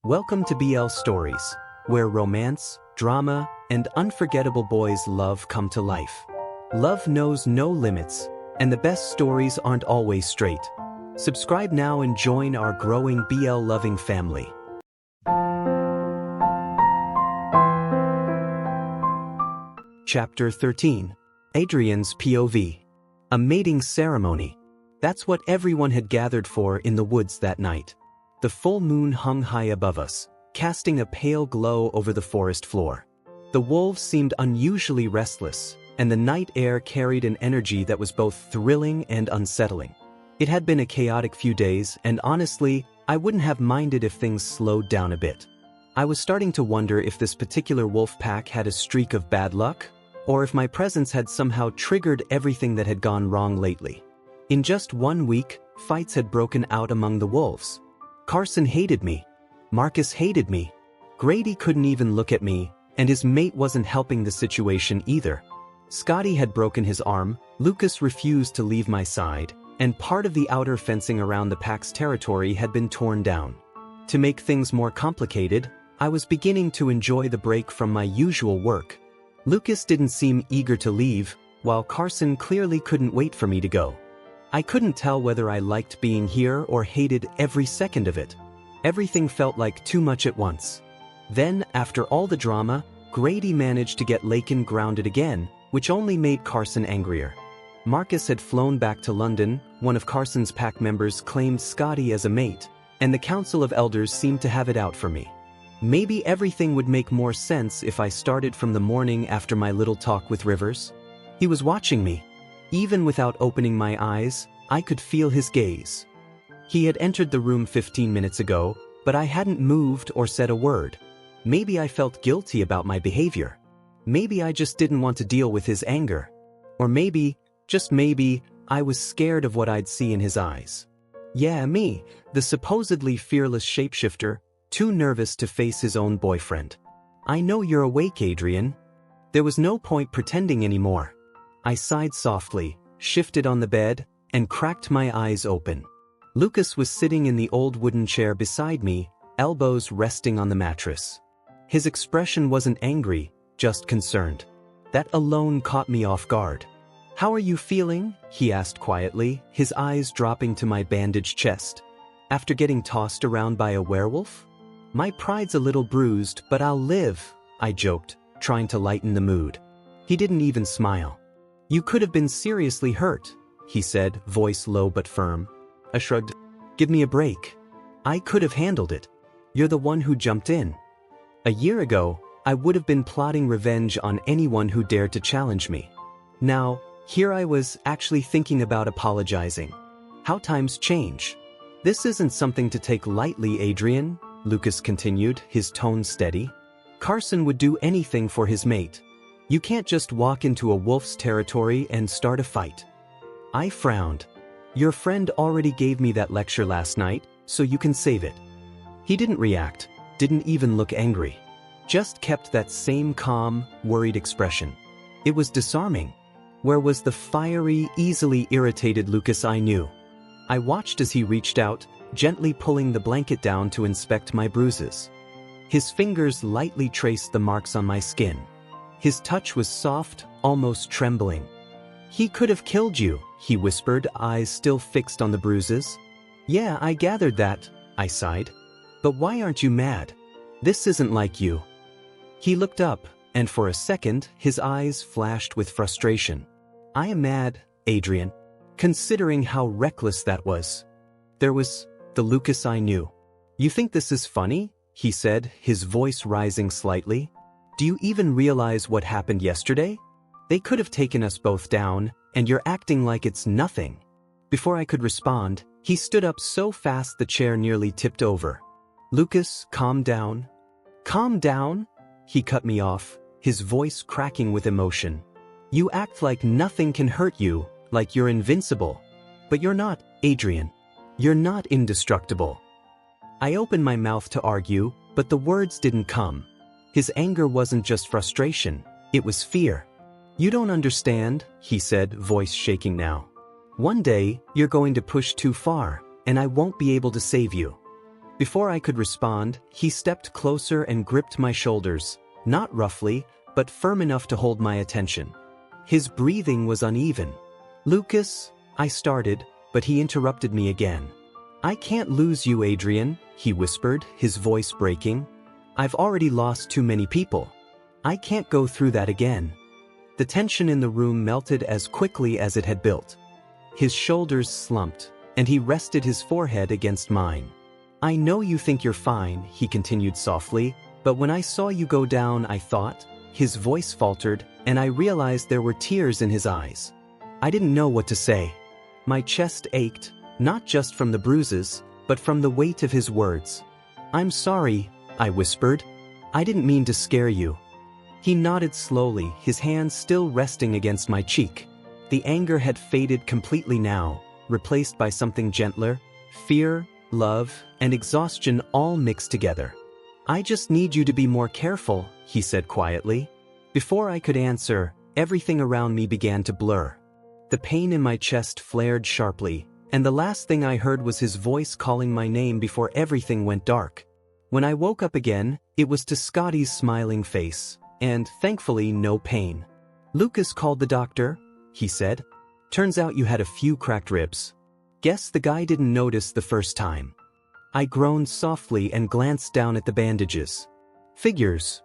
Welcome to BL Stories, where romance, drama, and unforgettable boys' love come to life. Love knows no limits, and the best stories aren't always straight. Subscribe now and join our growing BL-loving family. Chapter 13. Adrian's POV. A mating ceremony. That's what everyone had gathered for in the woods that night. The full moon hung high above us, casting a pale glow over the forest floor. The wolves seemed unusually restless, and the night air carried an energy that was both thrilling and unsettling. It had been a chaotic few days, and honestly, I wouldn't have minded if things slowed down a bit. I was starting to wonder if this particular wolf pack had a streak of bad luck, or if my presence had somehow triggered everything that had gone wrong lately. In just 1 week, fights had broken out among the wolves. Carson hated me. Marcus hated me. Grady couldn't even look at me, and his mate wasn't helping the situation either. Scotty had broken his arm, Lucas refused to leave my side, and part of the outer fencing around the pack's territory had been torn down. To make things more complicated, I was beginning to enjoy the break from my usual work. Lucas didn't seem eager to leave, while Carson clearly couldn't wait for me to go. I couldn't tell whether I liked being here or hated every second of it. Everything felt like too much at once. Then, after all the drama, Grady managed to get Lakin grounded again, which only made Carson angrier. Marcus had flown back to London, one of Carson's pack members claimed Scotty as a mate, and the Council of Elders seemed to have it out for me. Maybe everything would make more sense if I started from the morning after my little talk with Rivers. He was watching me. Even without opening my eyes, I could feel his gaze. He had entered the room 15 minutes ago, but I hadn't moved or said a word. Maybe I felt guilty about my behavior. Maybe I just didn't want to deal with his anger. Or maybe, just maybe, I was scared of what I'd see in his eyes. Yeah, me, the supposedly fearless shapeshifter, too nervous to face his own boyfriend. I know you're awake, Adrian. There was no point pretending anymore. I sighed softly, shifted on the bed, and cracked my eyes open. Lucas was sitting in the old wooden chair beside me, elbows resting on the mattress. His expression wasn't angry, just concerned. That alone caught me off guard. "How are you feeling?" he asked quietly, his eyes dropping to my bandaged chest. "After getting tossed around by a werewolf?" "My pride's a little bruised, but I'll live," I joked, trying to lighten the mood. He didn't even smile. "You could have been seriously hurt," he said, voice low but firm. I shrugged. "Give me a break. I could have handled it. You're the one who jumped in." A year ago, I would have been plotting revenge on anyone who dared to challenge me. Now, here I was actually thinking about apologizing. How times change. "This isn't something to take lightly, Adrian," Lucas continued, his tone steady. "Carson would do anything for his mate. You can't just walk into a wolf's territory and start a fight." I frowned. "Your friend already gave me that lecture last night, so you can save it." He didn't react, didn't even look angry. Just kept that same calm, worried expression. It was disarming. Where was the fiery, easily irritated Lucas I knew? I watched as he reached out, gently pulling the blanket down to inspect my bruises. His fingers lightly traced the marks on my skin. His touch was soft, almost trembling. "He could have killed you," he whispered, eyes still fixed on the bruises. "Yeah, I gathered that," I sighed. "But why aren't you mad? This isn't like you." He looked up, and for a second, his eyes flashed with frustration. "I am mad, Adrian. Considering how reckless that was." There was the Lucas I knew. "You think this is funny?" he said, his voice rising slightly. "Do you even realize what happened yesterday? They could have taken us both down, and you're acting like it's nothing." Before I could respond, he stood up so fast the chair nearly tipped over. "Lucas, calm down." "Calm down?" He cut me off, his voice cracking with emotion. "You act like nothing can hurt you, like you're invincible. But you're not, Adrian. You're not indestructible." I opened my mouth to argue, but the words didn't come. His anger wasn't just frustration, it was fear. "You don't understand," he said, voice shaking now. "One day, you're going to push too far, and I won't be able to save you." Before I could respond, he stepped closer and gripped my shoulders, not roughly, but firm enough to hold my attention. His breathing was uneven. "Lucas," I started, but he interrupted me again. "I can't lose you, Adrian," he whispered, his voice breaking. "I've already lost too many people. I can't go through that again." The tension in the room melted as quickly as it had built. His shoulders slumped, and he rested his forehead against mine. "I know you think you're fine," he continued softly, "but when I saw you go down, I thought..." His voice faltered, and I realized there were tears in his eyes. I didn't know what to say. My chest ached, not just from the bruises, but from the weight of his words. "I'm sorry," I whispered. "I didn't mean to scare you." He nodded slowly, his hand still resting against my cheek. The anger had faded completely now, replaced by something gentler, fear, love, and exhaustion all mixed together. "I just need you to be more careful," he said quietly. Before I could answer, everything around me began to blur. The pain in my chest flared sharply, and the last thing I heard was his voice calling my name before everything went dark. When I woke up again, it was to Scotty's smiling face, and, thankfully, no pain. "Lucas called the doctor," he said. "Turns out you had a few cracked ribs. Guess the guy didn't notice the first time." I groaned softly and glanced down at the bandages. "Figures.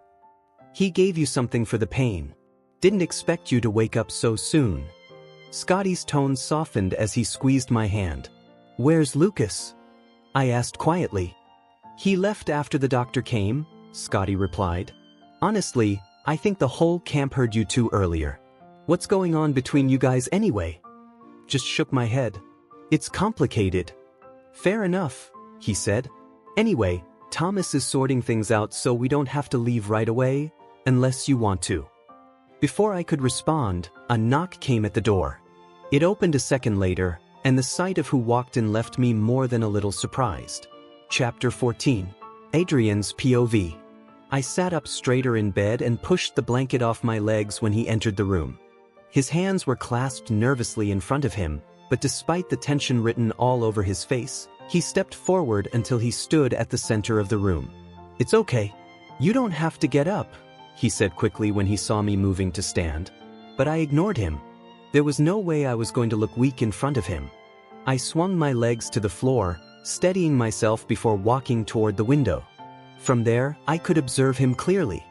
He gave you something for the pain. Didn't expect you to wake up so soon." Scotty's tone softened as he squeezed my hand. "Where's Lucas?" I asked quietly. "He left after the doctor came," Scotty replied. "Honestly, I think the whole camp heard you two earlier. What's going on between you guys anyway?" Just shook my head. "It's complicated." "Fair enough," he said. "Anyway, Thomas is sorting things out so we don't have to leave right away, unless you want to." Before I could respond, a knock came at the door. It opened a second later, and the sight of who walked in left me more than a little surprised. Chapter 14. Adrian's POV. I sat up straighter in bed and pushed the blanket off my legs when he entered the room. His hands were clasped nervously in front of him, but despite the tension written all over his face, he stepped forward until he stood at the center of the room. "It's okay. You don't have to get up," he said quickly when he saw me moving to stand. But I ignored him. There was no way I was going to look weak in front of him. I swung my legs to the floor, steadying myself before walking toward the window. From there, I could observe him clearly.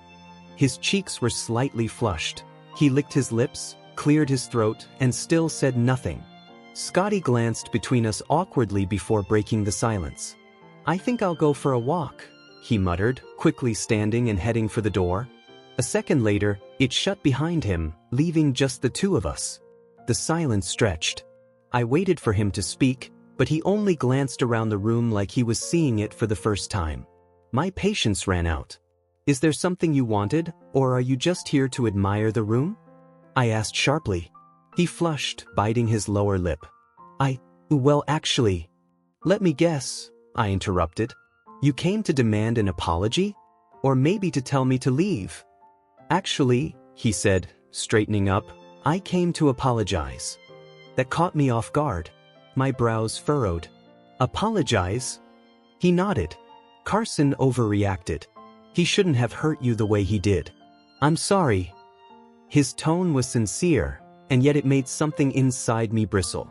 His cheeks were slightly flushed. He licked his lips, cleared his throat, and still said nothing. Scotty glanced between us awkwardly before breaking the silence. "I think I'll go for a walk," he muttered, quickly standing and heading for the door. A second later, it shut behind him, leaving just the two of us. The silence stretched. I waited for him to speak, but he only glanced around the room like he was seeing it for the first time. My patience ran out. "Is there something you wanted, or are you just here to admire the room?" I asked sharply. He flushed, biting his lower lip. Well, actually..." "Let me guess," I interrupted. "You came to demand an apology? Or maybe to tell me to leave?" "Actually," he said, straightening up, "I came to apologize." That caught me off guard. My brows furrowed. "Apologize?" He nodded. "Carson overreacted. He shouldn't have hurt you the way he did. I'm sorry." His tone was sincere, and yet it made something inside me bristle.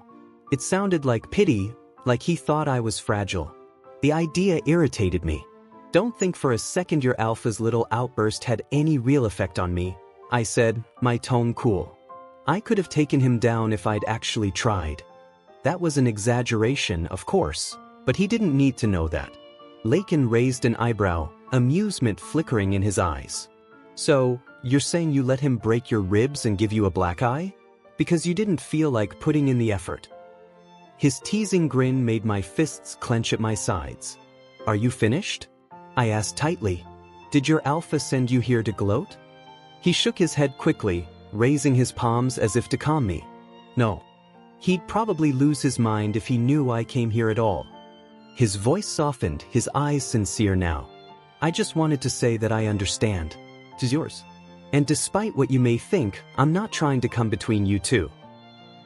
It sounded like pity, like he thought I was fragile. The idea irritated me. "Don't think for a second your alpha's little outburst had any real effect on me," I said, my tone cool. "I could have taken him down if I'd actually tried." That was an exaggeration, of course, but he didn't need to know that. Lakin raised an eyebrow, amusement flickering in his eyes. "So, you're saying you let him break your ribs and give you a black eye? Because you didn't feel like putting in the effort?" His teasing grin made my fists clench at my sides. "Are you finished?" I asked tightly. "Did your alpha send you here to gloat?" He shook his head quickly, raising his palms as if to calm me. "No. He'd probably lose his mind if he knew I came here at all." His voice softened, his eyes sincere now. "I just wanted to say that I understand. It's yours. And despite what you may think, I'm not trying to come between you two."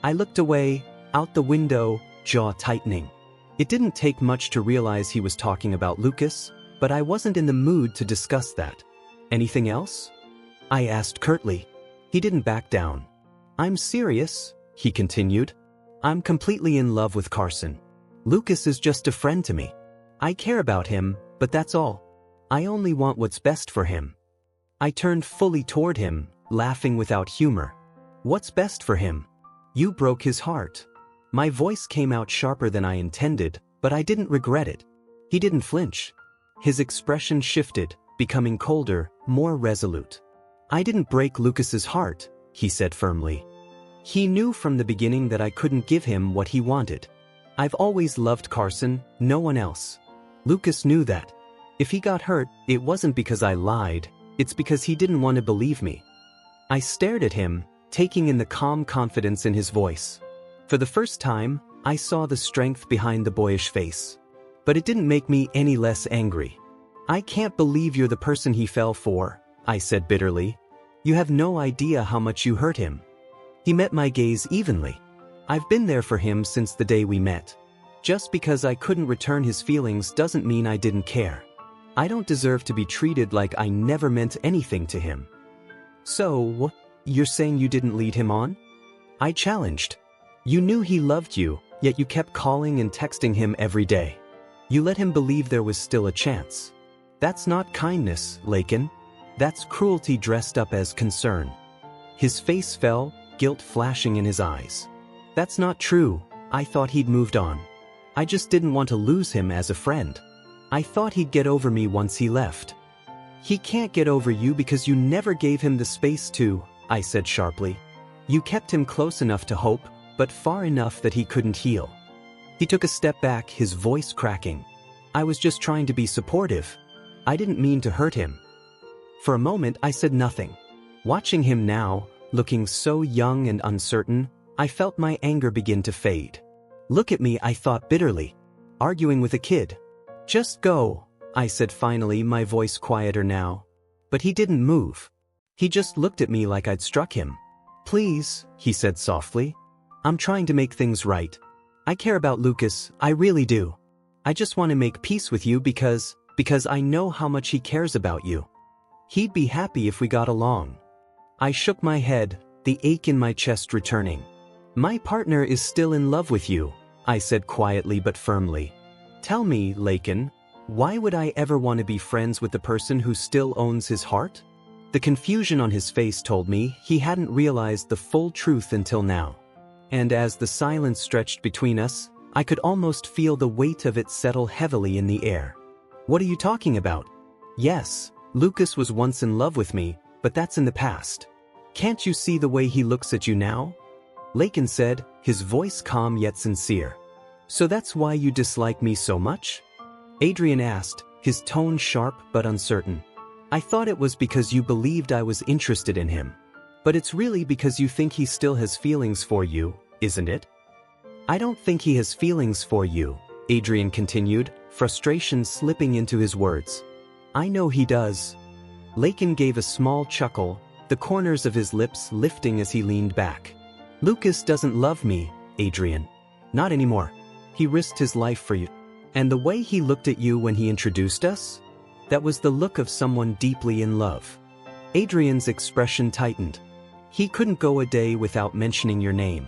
I looked away, out the window, jaw tightening. It didn't take much to realize he was talking about Lucas, but I wasn't in the mood to discuss that. Anything else? I asked curtly. He didn't back down. I'm serious, he continued. I'm completely in love with Carson. Lucas is just a friend to me. I care about him, but that's all. I only want what's best for him. I turned fully toward him, laughing without humor. What's best for him? You broke his heart. My voice came out sharper than I intended, but I didn't regret it. He didn't flinch. His expression shifted, becoming colder, more resolute. I didn't break Lucas's heart, he said firmly. He knew from the beginning that I couldn't give him what he wanted. I've always loved Carson, no one else. Lucas knew that. If he got hurt, it wasn't because I lied, it's because he didn't want to believe me. I stared at him, taking in the calm confidence in his voice. For the first time, I saw the strength behind the boyish face. But it didn't make me any less angry. I can't believe you're the person he fell for, I said bitterly. You have no idea how much you hurt him. He met my gaze evenly. I've been there for him since the day we met. Just because I couldn't return his feelings doesn't mean I didn't care. I don't deserve to be treated like I never meant anything to him. So, you're saying you didn't lead him on? I challenged. You knew he loved you, yet you kept calling and texting him every day. You let him believe there was still a chance. That's not kindness, Lakin. That's cruelty dressed up as concern. His face fell, guilt flashing in his eyes. That's not true. I thought he'd moved on. I just didn't want to lose him as a friend. I thought he'd get over me once he left. He can't get over you because you never gave him the space to, I said sharply. You kept him close enough to hope, but far enough that he couldn't heal. He took a step back, his voice cracking. I was just trying to be supportive. I didn't mean to hurt him. For a moment I said nothing. Watching him now, looking so young and uncertain, I felt my anger begin to fade. Look at me, I thought bitterly. Arguing with a kid. Just go, I said finally, my voice quieter now. But he didn't move. He just looked at me like I'd struck him. Please, he said softly. I'm trying to make things right. I care about Lucas, I really do. I just want to make peace with you because I know how much he cares about you. He'd be happy if we got along. I shook my head, the ache in my chest returning. My partner is still in love with you, I said quietly but firmly. Tell me, Lakin, why would I ever want to be friends with the person who still owns his heart? The confusion on his face told me he hadn't realized the full truth until now. And as the silence stretched between us, I could almost feel the weight of it settle heavily in the air. What are you talking about? Yes, Lucas was once in love with me, but that's in the past. Can't you see the way he looks at you now? Lakin said, his voice calm yet sincere. So that's why you dislike me so much? Adrian asked, his tone sharp but uncertain. I thought it was because you believed I was interested in him. But it's really because you think he still has feelings for you, isn't it? I don't think he has feelings for you, Adrian continued, frustration slipping into his words. I know he does. Lakin gave a small chuckle, the corners of his lips lifting as he leaned back. Lucas doesn't love me, Adrian. Not anymore. He risked his life for you. And the way he looked at you when he introduced us? That was the look of someone deeply in love. Adrian's expression tightened. He couldn't go a day without mentioning your name.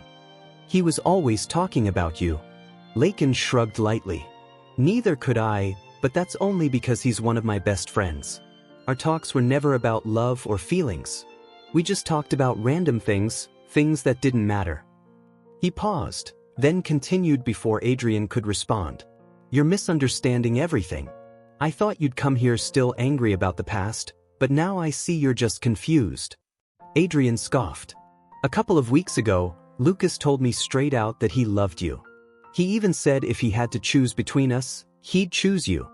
He was always talking about you. Lakin shrugged lightly. Neither could I, but that's only because he's one of my best friends. Our talks were never about love or feelings. We just talked about random things that didn't matter. He paused, then continued before Adrian could respond. You're misunderstanding everything. I thought you'd come here still angry about the past, but now I see you're just confused. Adrian scoffed. A couple of weeks ago, Lucas told me straight out that he loved you. He even said if he had to choose between us, he'd choose you.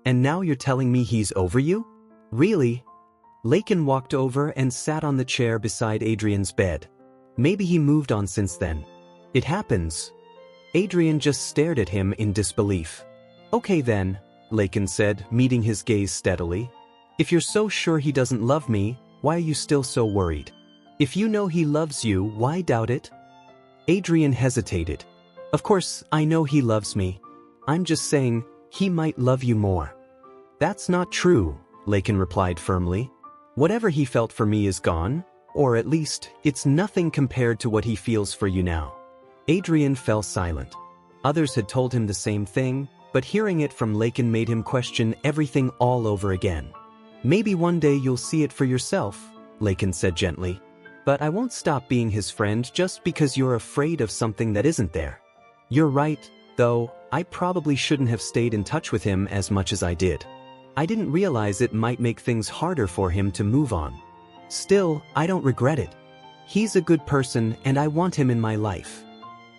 And now you're telling me he's over you? Really? Lakin walked over and sat on the chair beside Adrian's bed. Maybe he moved on since then. It happens. Adrian just stared at him in disbelief. Okay then, Lakin said, meeting his gaze steadily. If you're so sure he doesn't love me, why are you still so worried? If you know he loves you, why doubt it? Adrian hesitated. Of course, I know he loves me. I'm just saying, he might love you more. That's not true, Lakin replied firmly. Whatever he felt for me is gone, or at least, it's nothing compared to what he feels for you now. Adrian fell silent. Others had told him the same thing, but hearing it from Lakin made him question everything all over again. Maybe one day you'll see it for yourself, Lakin said gently. But I won't stop being his friend just because you're afraid of something that isn't there. You're right, though, I probably shouldn't have stayed in touch with him as much as I did. I didn't realize it might make things harder for him to move on. Still, I don't regret it. He's a good person and I want him in my life.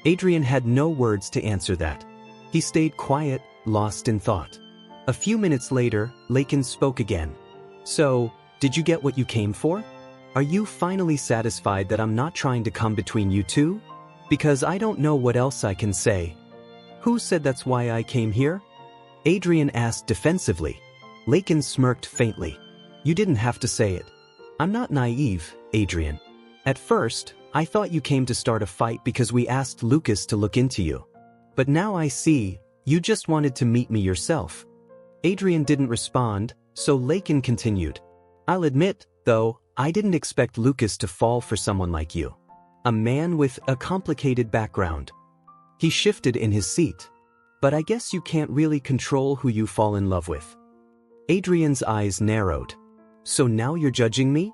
Adrian had no words to answer that. He stayed quiet, lost in thought. A few minutes later, Lakin spoke again. So, did you get what you came for? Are you finally satisfied that I'm not trying to come between you two? Because I don't know what else I can say. Who said that's why I came here? Adrian asked defensively. Lakin smirked faintly. You didn't have to say it. I'm not naive, Adrian. At first, I thought you came to start a fight because we asked Lucas to look into you. But now I see, you just wanted to meet me yourself. Adrian didn't respond, so Lakin continued. I'll admit, though, I didn't expect Lucas to fall for someone like you. A man with a complicated background. He shifted in his seat. But I guess you can't really control who you fall in love with. Adrian's eyes narrowed. So now you're judging me?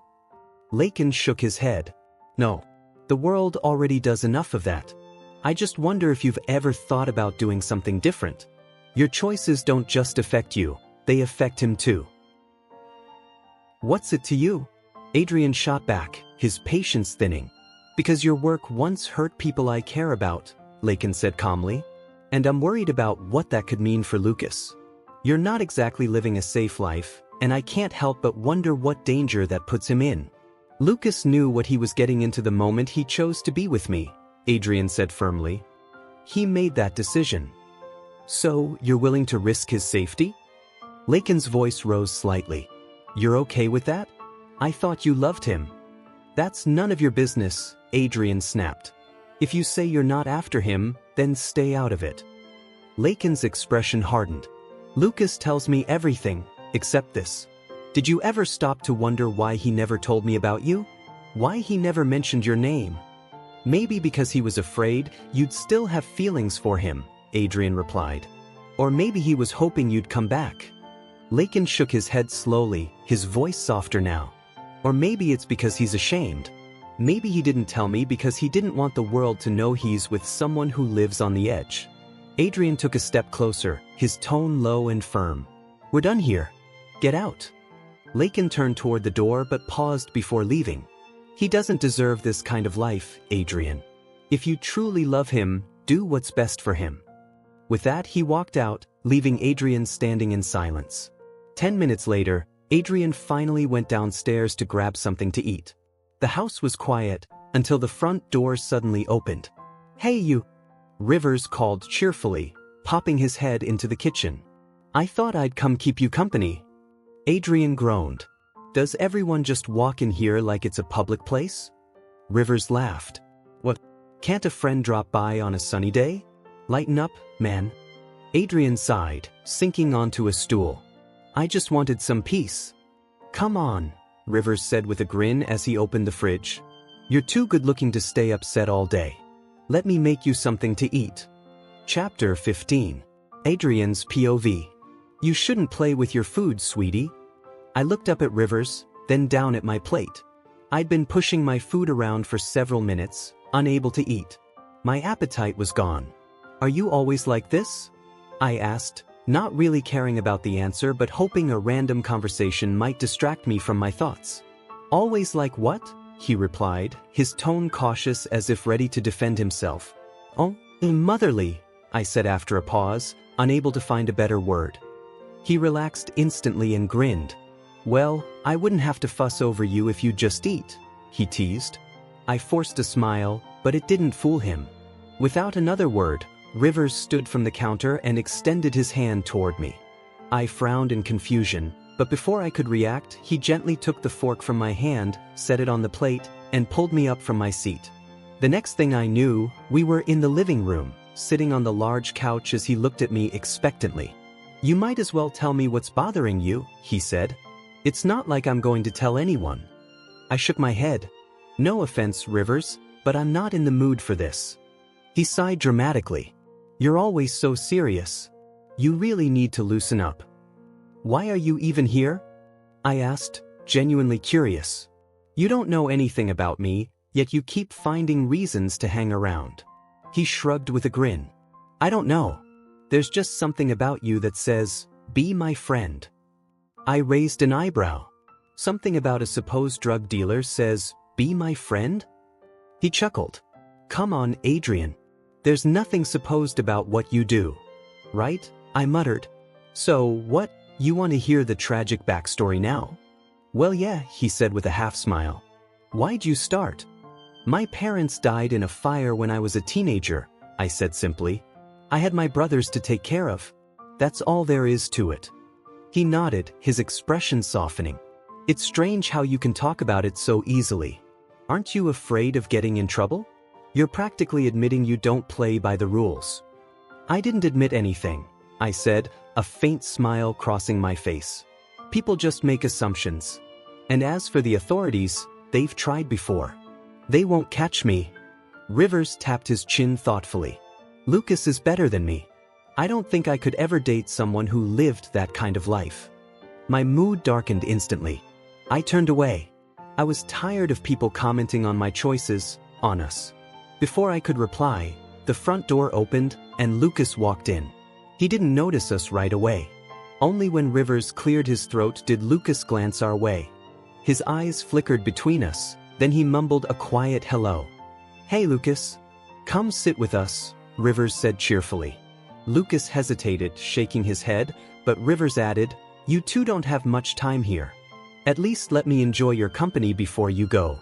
Lakin shook his head. No. The world already does enough of that. I just wonder if you've ever thought about doing something different. Your choices don't just affect you, they affect him too. What's it to you? Adrian shot back, his patience thinning. Because your work once hurt people I care about, Lakin said calmly. And I'm worried about what that could mean for Lucas. You're not exactly living a safe life, and I can't help but wonder what danger that puts him in. Lucas knew what he was getting into the moment he chose to be with me, Adrian said firmly. He made that decision. So, you're willing to risk his safety? Lakin's voice rose slightly. You're okay with that? I thought you loved him. That's none of your business, Adrian snapped. If you say you're not after him, then stay out of it. Lakin's expression hardened. Lucas tells me everything, except this. Did you ever stop to wonder why he never told me about you? Why he never mentioned your name? Maybe because he was afraid you'd still have feelings for him, Adrian replied. Or maybe he was hoping you'd come back. Lakin shook his head slowly, his voice softer now. Or maybe it's because he's ashamed. Maybe he didn't tell me because he didn't want the world to know he's with someone who lives on the edge. Adrian took a step closer, his tone low and firm. We're done here. Get out. Lakin turned toward the door but paused before leaving. He doesn't deserve this kind of life, Adrian. If you truly love him, do what's best for him. With that, he walked out, leaving Adrian standing in silence. 10 minutes later, Adrian finally went downstairs to grab something to eat. The house was quiet, until the front door suddenly opened. Hey you! Rivers called cheerfully, popping his head into the kitchen. I thought I'd come keep you company. Adrian groaned. Does everyone just walk in here like it's a public place? Rivers laughed. What? Can't a friend drop by on a sunny day? Lighten up, man. Adrian sighed, sinking onto a stool. I just wanted some peace. Come on, Rivers said with a grin as he opened the fridge. You're too good-looking to stay upset all day. Let me make you something to eat. Chapter 15. Adrian's POV. You shouldn't play with your food, sweetie. I looked up at Rivers, then down at my plate. I'd been pushing my food around for several minutes, unable to eat. My appetite was gone. Are you always like this? I asked, not really caring about the answer but hoping a random conversation might distract me from my thoughts. Always like what? He replied, his tone cautious as if ready to defend himself. Oh, motherly, I said after a pause, unable to find a better word. He relaxed instantly and grinned. Well, I wouldn't have to fuss over you if you'd just eat, he teased. I forced a smile, but it didn't fool him. Without another word, Rivers stood from the counter and extended his hand toward me. I frowned in confusion, but before I could react, he gently took the fork from my hand, set it on the plate, and pulled me up from my seat. The next thing I knew, we were in the living room, sitting on the large couch as he looked at me expectantly. "You might as well tell me what's bothering you," he said. "It's not like I'm going to tell anyone." I shook my head. "No offense, Rivers, but I'm not in the mood for this." He sighed dramatically. "You're always so serious. You really need to loosen up." "Why are you even here?" I asked, genuinely curious. "You don't know anything about me, yet you keep finding reasons to hang around." He shrugged with a grin. "I don't know. There's just something about you that says, 'Be my friend.'" I raised an eyebrow. "Something about a supposed drug dealer says, 'Be my friend'?" He chuckled. "Come on, Adrian. There's nothing supposed about what you do. Right?" I muttered. "So, what, you want to hear the tragic backstory now?" "Well, yeah," he said with a half smile. "Why'd you start?" "My parents died in a fire when I was a teenager," I said simply. "I had my brothers to take care of. That's all there is to it." He nodded, his expression softening. "It's strange how you can talk about it so easily. Aren't you afraid of getting in trouble? You're practically admitting you don't play by the rules." "I didn't admit anything," I said, a faint smile crossing my face. "People just make assumptions. And as for the authorities, they've tried before. They won't catch me." Rivers tapped his chin thoughtfully. "Lucas is better than me. I don't think I could ever date someone who lived that kind of life." My mood darkened instantly. I turned away. I was tired of people commenting on my choices, on us. Before I could reply, the front door opened and Lucas walked in. He didn't notice us right away. Only when Rivers cleared his throat did Lucas glance our way. His eyes flickered between us, then he mumbled a quiet hello. "Hey Lucas. Come sit with us," Rivers said cheerfully. Lucas hesitated, shaking his head, but Rivers added, "You two don't have much time here. At least let me enjoy your company before you go."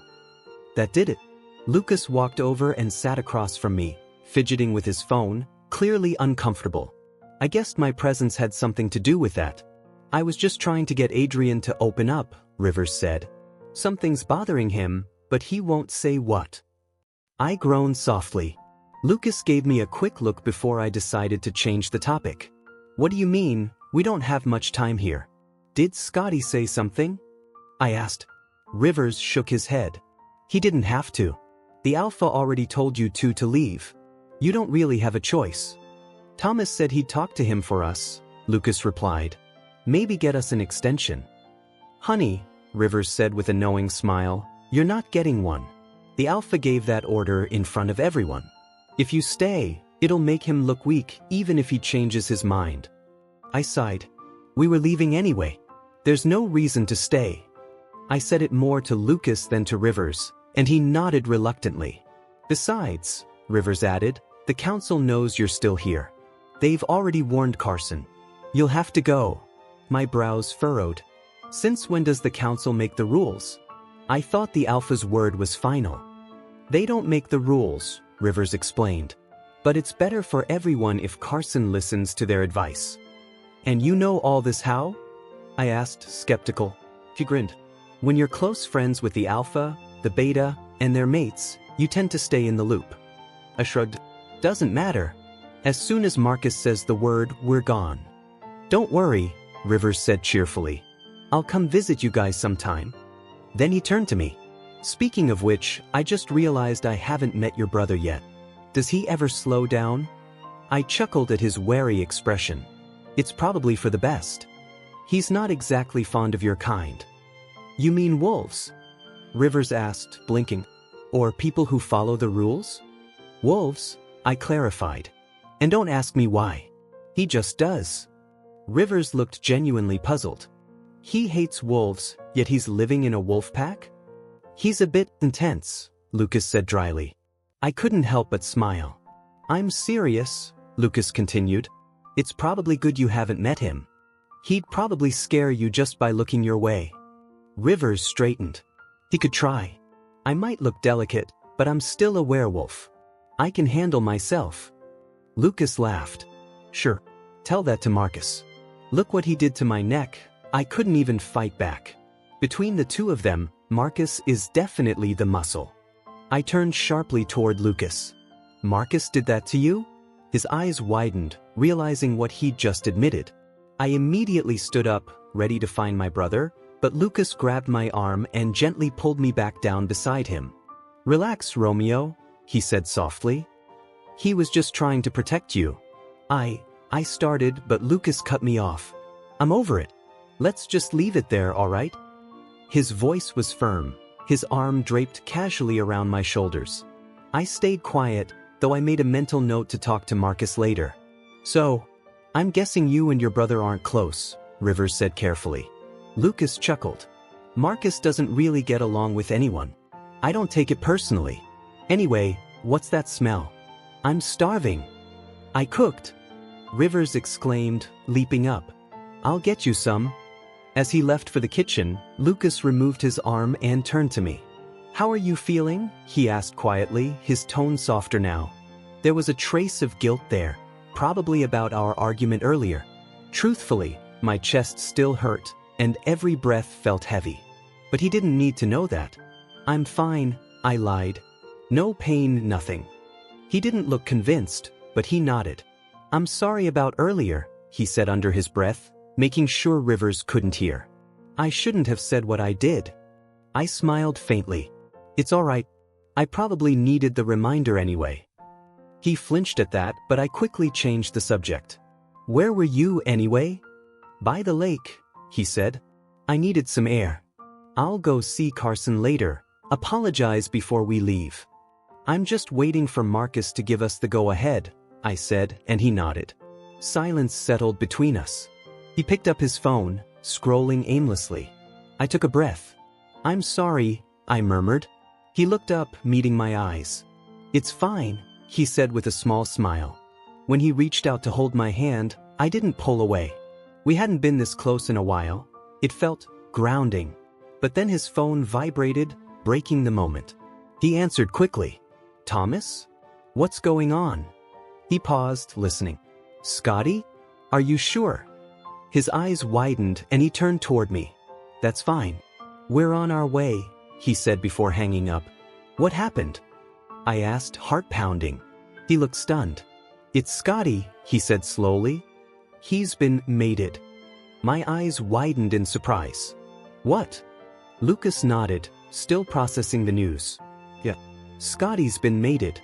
That did it. Lucas walked over and sat across from me, fidgeting with his phone, clearly uncomfortable. I guessed my presence had something to do with that. "I was just trying to get Adrian to open up," Rivers said. "Something's bothering him, but he won't say what." I groaned softly. Lucas gave me a quick look before I decided to change the topic. "What do you mean, we don't have much time here? Did Scotty say something?" I asked. Rivers shook his head. "He didn't have to. The Alpha already told you two to leave. You don't really have a choice." "Thomas said he'd talk to him for us," Lucas replied. "Maybe get us an extension." "Honey," Rivers said with a knowing smile, "you're not getting one. The Alpha gave that order in front of everyone. If you stay, it'll make him look weak even if he changes his mind." I sighed. "We were leaving anyway. There's no reason to stay." I said it more to Lucas than to Rivers, and he nodded reluctantly. "Besides," Rivers added, "the council knows you're still here. They've already warned Carson. You'll have to go." My brows furrowed. "Since when does the council make the rules? I thought the Alpha's word was final." "They don't make the rules," Rivers explained. "But it's better for everyone if Carson listens to their advice." "And you know all this how?" I asked, skeptical. He grinned. "When you're close friends with the Alpha, the Beta, and their mates, you tend to stay in the loop." I shrugged. "Doesn't matter. As soon as Marcus says the word, we're gone." "Don't worry," Rivers said cheerfully. "I'll come visit you guys sometime." Then he turned to me. "Speaking of which, I just realized I haven't met your brother yet. Does he ever slow down?" I chuckled at his wary expression. "It's probably for the best. He's not exactly fond of your kind." "You mean wolves?" Rivers asked, blinking. "Or people who follow the rules?" "Wolves," I clarified. "And don't ask me why. He just does." Rivers looked genuinely puzzled. "He hates wolves, yet he's living in a wolf pack?" "He's a bit intense," Lucas said dryly. I couldn't help but smile. "I'm serious," Lucas continued. "It's probably good you haven't met him. He'd probably scare you just by looking your way." Rivers straightened. "He could try. I might look delicate, but I'm still a werewolf. I can handle myself." Lucas laughed. "Sure. Tell that to Marcus. Look what he did to my neck. I couldn't even fight back. Between the two of them, Marcus is definitely the muscle." I turned sharply toward Lucas. "Marcus did that to you?" His eyes widened, realizing what he'd just admitted. I immediately stood up, ready to find my brother, but Lucas grabbed my arm and gently pulled me back down beside him. "Relax, Romeo," he said softly. "He was just trying to protect you." I started, but Lucas cut me off. "I'm over it. Let's just leave it there, all right?" His voice was firm, his arm draped casually around my shoulders. I stayed quiet, though I made a mental note to talk to Marcus later. "So, I'm guessing you and your brother aren't close," Rivers said carefully. Lucas chuckled. "Marcus doesn't really get along with anyone. I don't take it personally. Anyway, what's that smell? I'm starving." "I cooked," Rivers exclaimed, leaping up. "I'll get you some." As he left for the kitchen, Lucas removed his arm and turned to me. "How are you feeling?" he asked quietly, his tone softer now. There was a trace of guilt there, probably about our argument earlier. Truthfully, my chest still hurt, and every breath felt heavy. But he didn't need to know that. "I'm fine," I lied. "No pain, nothing." He didn't look convinced, but he nodded. "I'm sorry about earlier," he said under his breath, making sure Rivers couldn't hear. "I shouldn't have said what I did." I smiled faintly. "It's all right. I probably needed the reminder anyway." He flinched at that, but I quickly changed the subject. "Where were you anyway?" "By the lake," he said. "I needed some air." "I'll go see Carson later. Apologize before we leave." "I'm just waiting for Marcus to give us the go-ahead," I said, and he nodded. Silence settled between us. He picked up his phone, scrolling aimlessly. I took a breath. "I'm sorry," I murmured. He looked up, meeting my eyes. "It's fine," he said with a small smile. When he reached out to hold my hand, I didn't pull away. We hadn't been this close in a while. It felt grounding. But then his phone vibrated, breaking the moment. He answered quickly. "Thomas? What's going on?" He paused, listening. "Scotty? Are you sure?" His eyes widened and he turned toward me. "That's fine. We're on our way," he said before hanging up. "What happened?" I asked, heart pounding. He looked stunned. "It's Scotty," he said slowly. "He's been mated." My eyes widened in surprise. "What?" Lucas nodded, still processing the news. "Yeah. Scotty's been mated."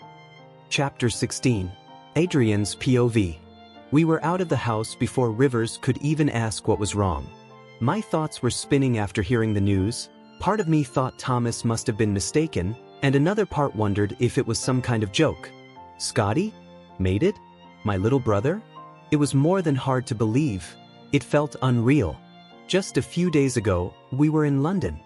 Chapter 16. Adrian's POV. We were out of the house before Rivers could even ask what was wrong. My thoughts were spinning after hearing the news. Part of me thought Thomas must have been mistaken, and another part wondered if it was some kind of joke. Scotty? Mated? My little brother? It was more than hard to believe. It felt unreal. Just a few days ago, we were in London.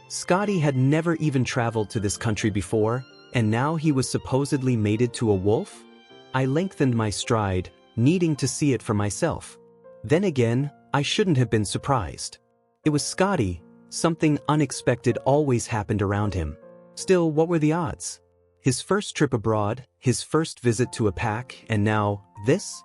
Scotty had never even traveled to this country before, and now he was supposedly mated to a wolf? I lengthened my stride, needing to see it for myself. Then again, I shouldn't have been surprised. It was Scotty. Something unexpected always happened around him. Still, what were the odds? His first trip abroad, his first visit to a pack, and now, this?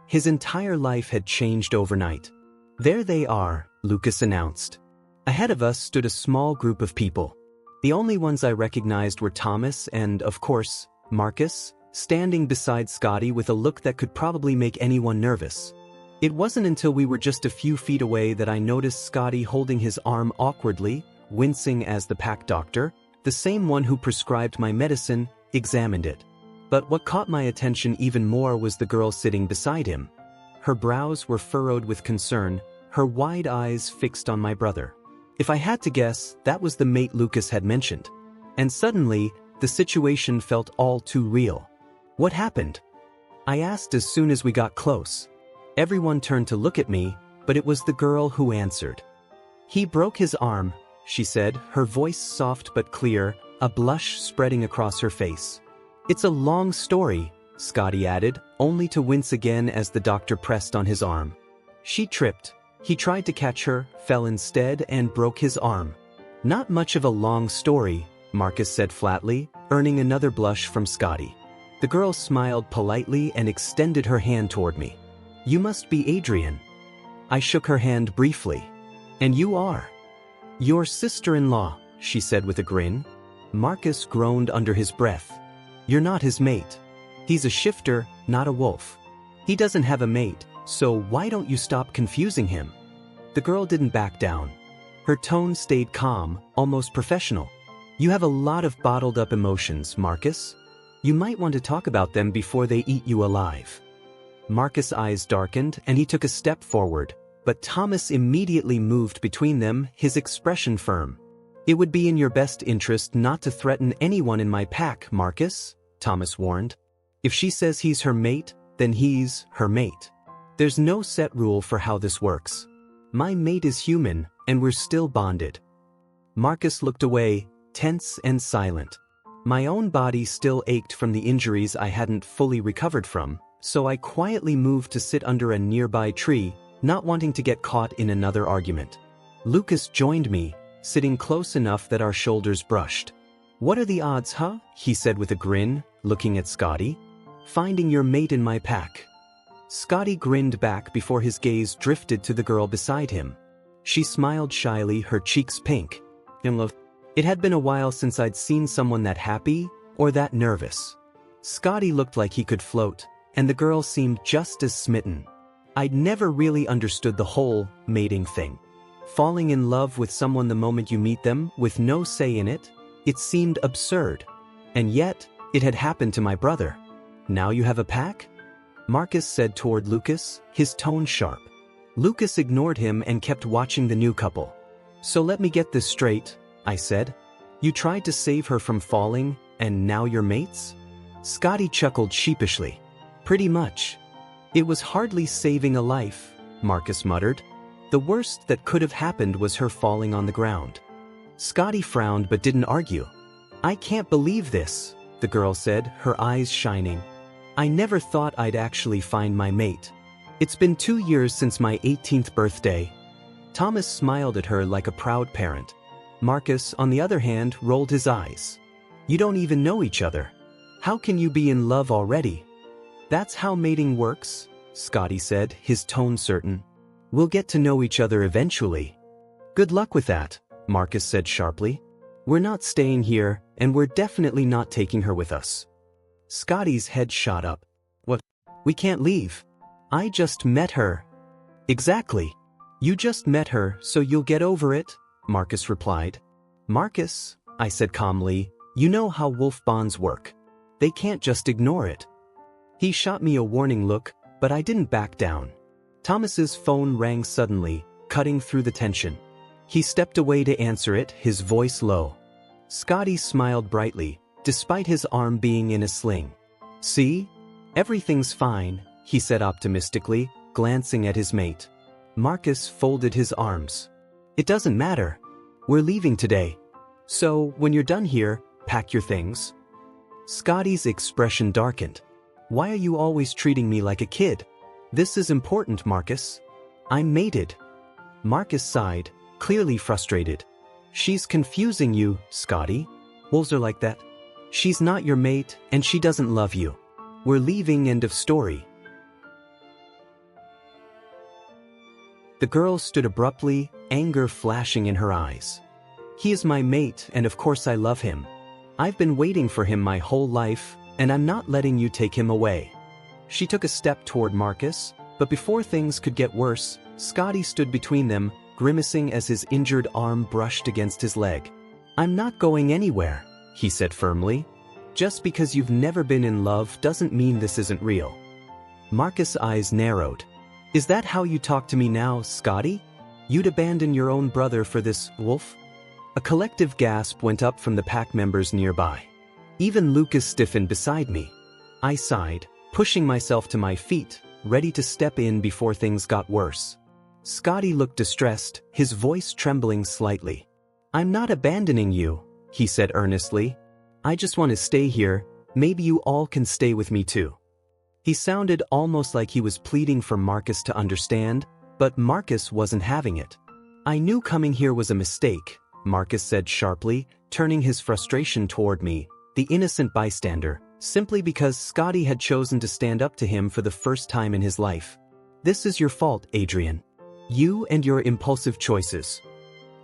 His entire life had changed overnight. "There they are," Lucas announced. Ahead of us stood a small group of people. The only ones I recognized were Thomas and, of course, Marcus, standing beside Scotty with a look that could probably make anyone nervous. It wasn't until we were just a few feet away that I noticed Scotty holding his arm awkwardly, wincing as the pack doctor, the same one who prescribed my medicine, examined it. But what caught my attention even more was the girl sitting beside him. Her brows were furrowed with concern, her wide eyes fixed on my brother. If I had to guess, that was the mate Lucas had mentioned. And suddenly, the situation felt all too real. "What happened?" I asked as soon as we got close. Everyone turned to look at me, but it was the girl who answered. "He broke his arm," she said, her voice soft but clear, a blush spreading across her face. "It's a long story," Scotty added, only to wince again as the doctor pressed on his arm. She tripped. He tried to catch her, fell instead, and broke his arm. "Not much of a long story," Marcus said flatly, earning another blush from Scotty. The girl smiled politely and extended her hand toward me. "You must be Adrian." I shook her hand briefly. "And you are?" "Your sister-in-law," she said with a grin. Marcus groaned under his breath. "You're not his mate." He's a shifter, not a wolf. He doesn't have a mate, so why don't you stop confusing him? The girl didn't back down. Her tone stayed calm, almost professional. You have a lot of bottled up emotions, Marcus. You might want to talk about them before they eat you alive. Marcus' eyes darkened and he took a step forward, but Thomas immediately moved between them, his expression firm. It would be in your best interest not to threaten anyone in my pack, Marcus, Thomas warned. If she says he's her mate, then he's her mate. There's no set rule for how this works. My mate is human, and we're still bonded. Marcus looked away, tense and silent. My own body still ached from the injuries I hadn't fully recovered from, so I quietly moved to sit under a nearby tree, not wanting to get caught in another argument. Lucas joined me, sitting close enough that our shoulders brushed. "What are the odds, huh?" he said with a grin, looking at Scotty. "Finding your mate in my pack." Scotty grinned back before his gaze drifted to the girl beside him. She smiled shyly, her cheeks pink. It had been a while since I'd seen someone that happy, or that nervous. Scotty looked like he could float, and the girl seemed just as smitten. I'd never really understood the whole mating thing. Falling in love with someone the moment you meet them, with no say in it, it seemed absurd. And yet, it had happened to my brother. "Now you have a pack?" Marcus said toward Lucas, his tone sharp. Lucas ignored him and kept watching the new couple. "So let me get this straight," I said. "You tried to save her from falling, and now you're mates?" Scotty chuckled sheepishly. "Pretty much. It was hardly saving a life," Marcus muttered. "The worst that could have happened was her falling on the ground." Scotty frowned but didn't argue. "I can't believe this," the girl said, her eyes shining. "I never thought I'd actually find my mate. It's been 2 years since my 18th birthday." Thomas smiled at her like a proud parent. Marcus, on the other hand, rolled his eyes. "You don't even know each other. How can you be in love already?" "That's how mating works," Scotty said, his tone certain. "We'll get to know each other eventually." "Good luck with that," Marcus said sharply. "We're not staying here, and we're definitely not taking her with us." Scotty's head shot up. "What? We can't leave. I just met her." "Exactly. You just met her, so you'll get over it," Marcus replied. "Marcus," I said calmly, "you know how wolf bonds work. They can't just ignore it." He shot me a warning look, but I didn't back down. Thomas's phone rang suddenly, cutting through the tension. He stepped away to answer it, his voice low. Scotty smiled brightly, despite his arm being in a sling. "See? Everything's fine," he said optimistically, glancing at his mate. Marcus folded his arms. "It doesn't matter. We're leaving today. So, when you're done here, pack your things." Scotty's expression darkened. "Why are you always treating me like a kid? This is important, Marcus. I'm mated." Marcus sighed, clearly frustrated. "She's confusing you, Scotty. Wolves are like that. She's not your mate, and she doesn't love you. We're leaving, end of story." The girl stood abruptly, anger flashing in her eyes. "He is my mate, and of course I love him. I've been waiting for him my whole life, and I'm not letting you take him away." She took a step toward Marcus, but before things could get worse, Scotty stood between them, grimacing as his injured arm brushed against his leg. "I'm not going anywhere," he said firmly. "Just because you've never been in love doesn't mean this isn't real." Marcus' eyes narrowed. "Is that how you talk to me now, Scotty? You'd abandon your own brother for this wolf?" A collective gasp went up from the pack members nearby. Even Lucas stiffened beside me. I sighed, pushing myself to my feet, ready to step in before things got worse. Scotty looked distressed, his voice trembling slightly. "I'm not abandoning you," he said earnestly. "I just want to stay here. Maybe you all can stay with me too." He sounded almost like he was pleading for Marcus to understand, but Marcus wasn't having it. "I knew coming here was a mistake," Marcus said sharply, turning his frustration toward me, the innocent bystander, simply because Scotty had chosen to stand up to him for the first time in his life. "This is your fault, Adrian. You and your impulsive choices."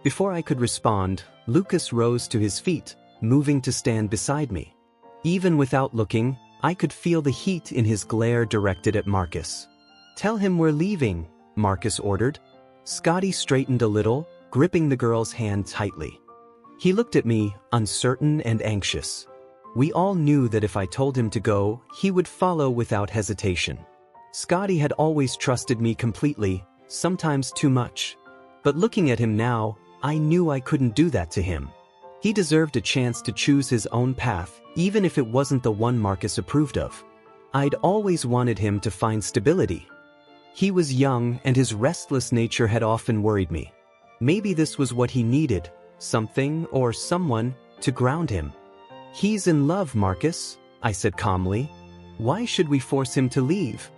Before I could respond, Lucas rose to his feet, moving to stand beside me. Even without looking, I could feel the heat in his glare directed at Marcus. "Tell him we're leaving," Marcus ordered. Scotty straightened a little, gripping the girl's hand tightly. He looked at me, uncertain and anxious. We all knew that if I told him to go, he would follow without hesitation. Scotty had always trusted me completely, sometimes too much. But looking at him now, I knew I couldn't do that to him. He deserved a chance to choose his own path, even if it wasn't the one Marcus approved of. I'd always wanted him to find stability. He was young, and his restless nature had often worried me. Maybe this was what he needed, something or someone to ground him. "He's in love, Marcus," I said calmly. "Why should we force him to leave?"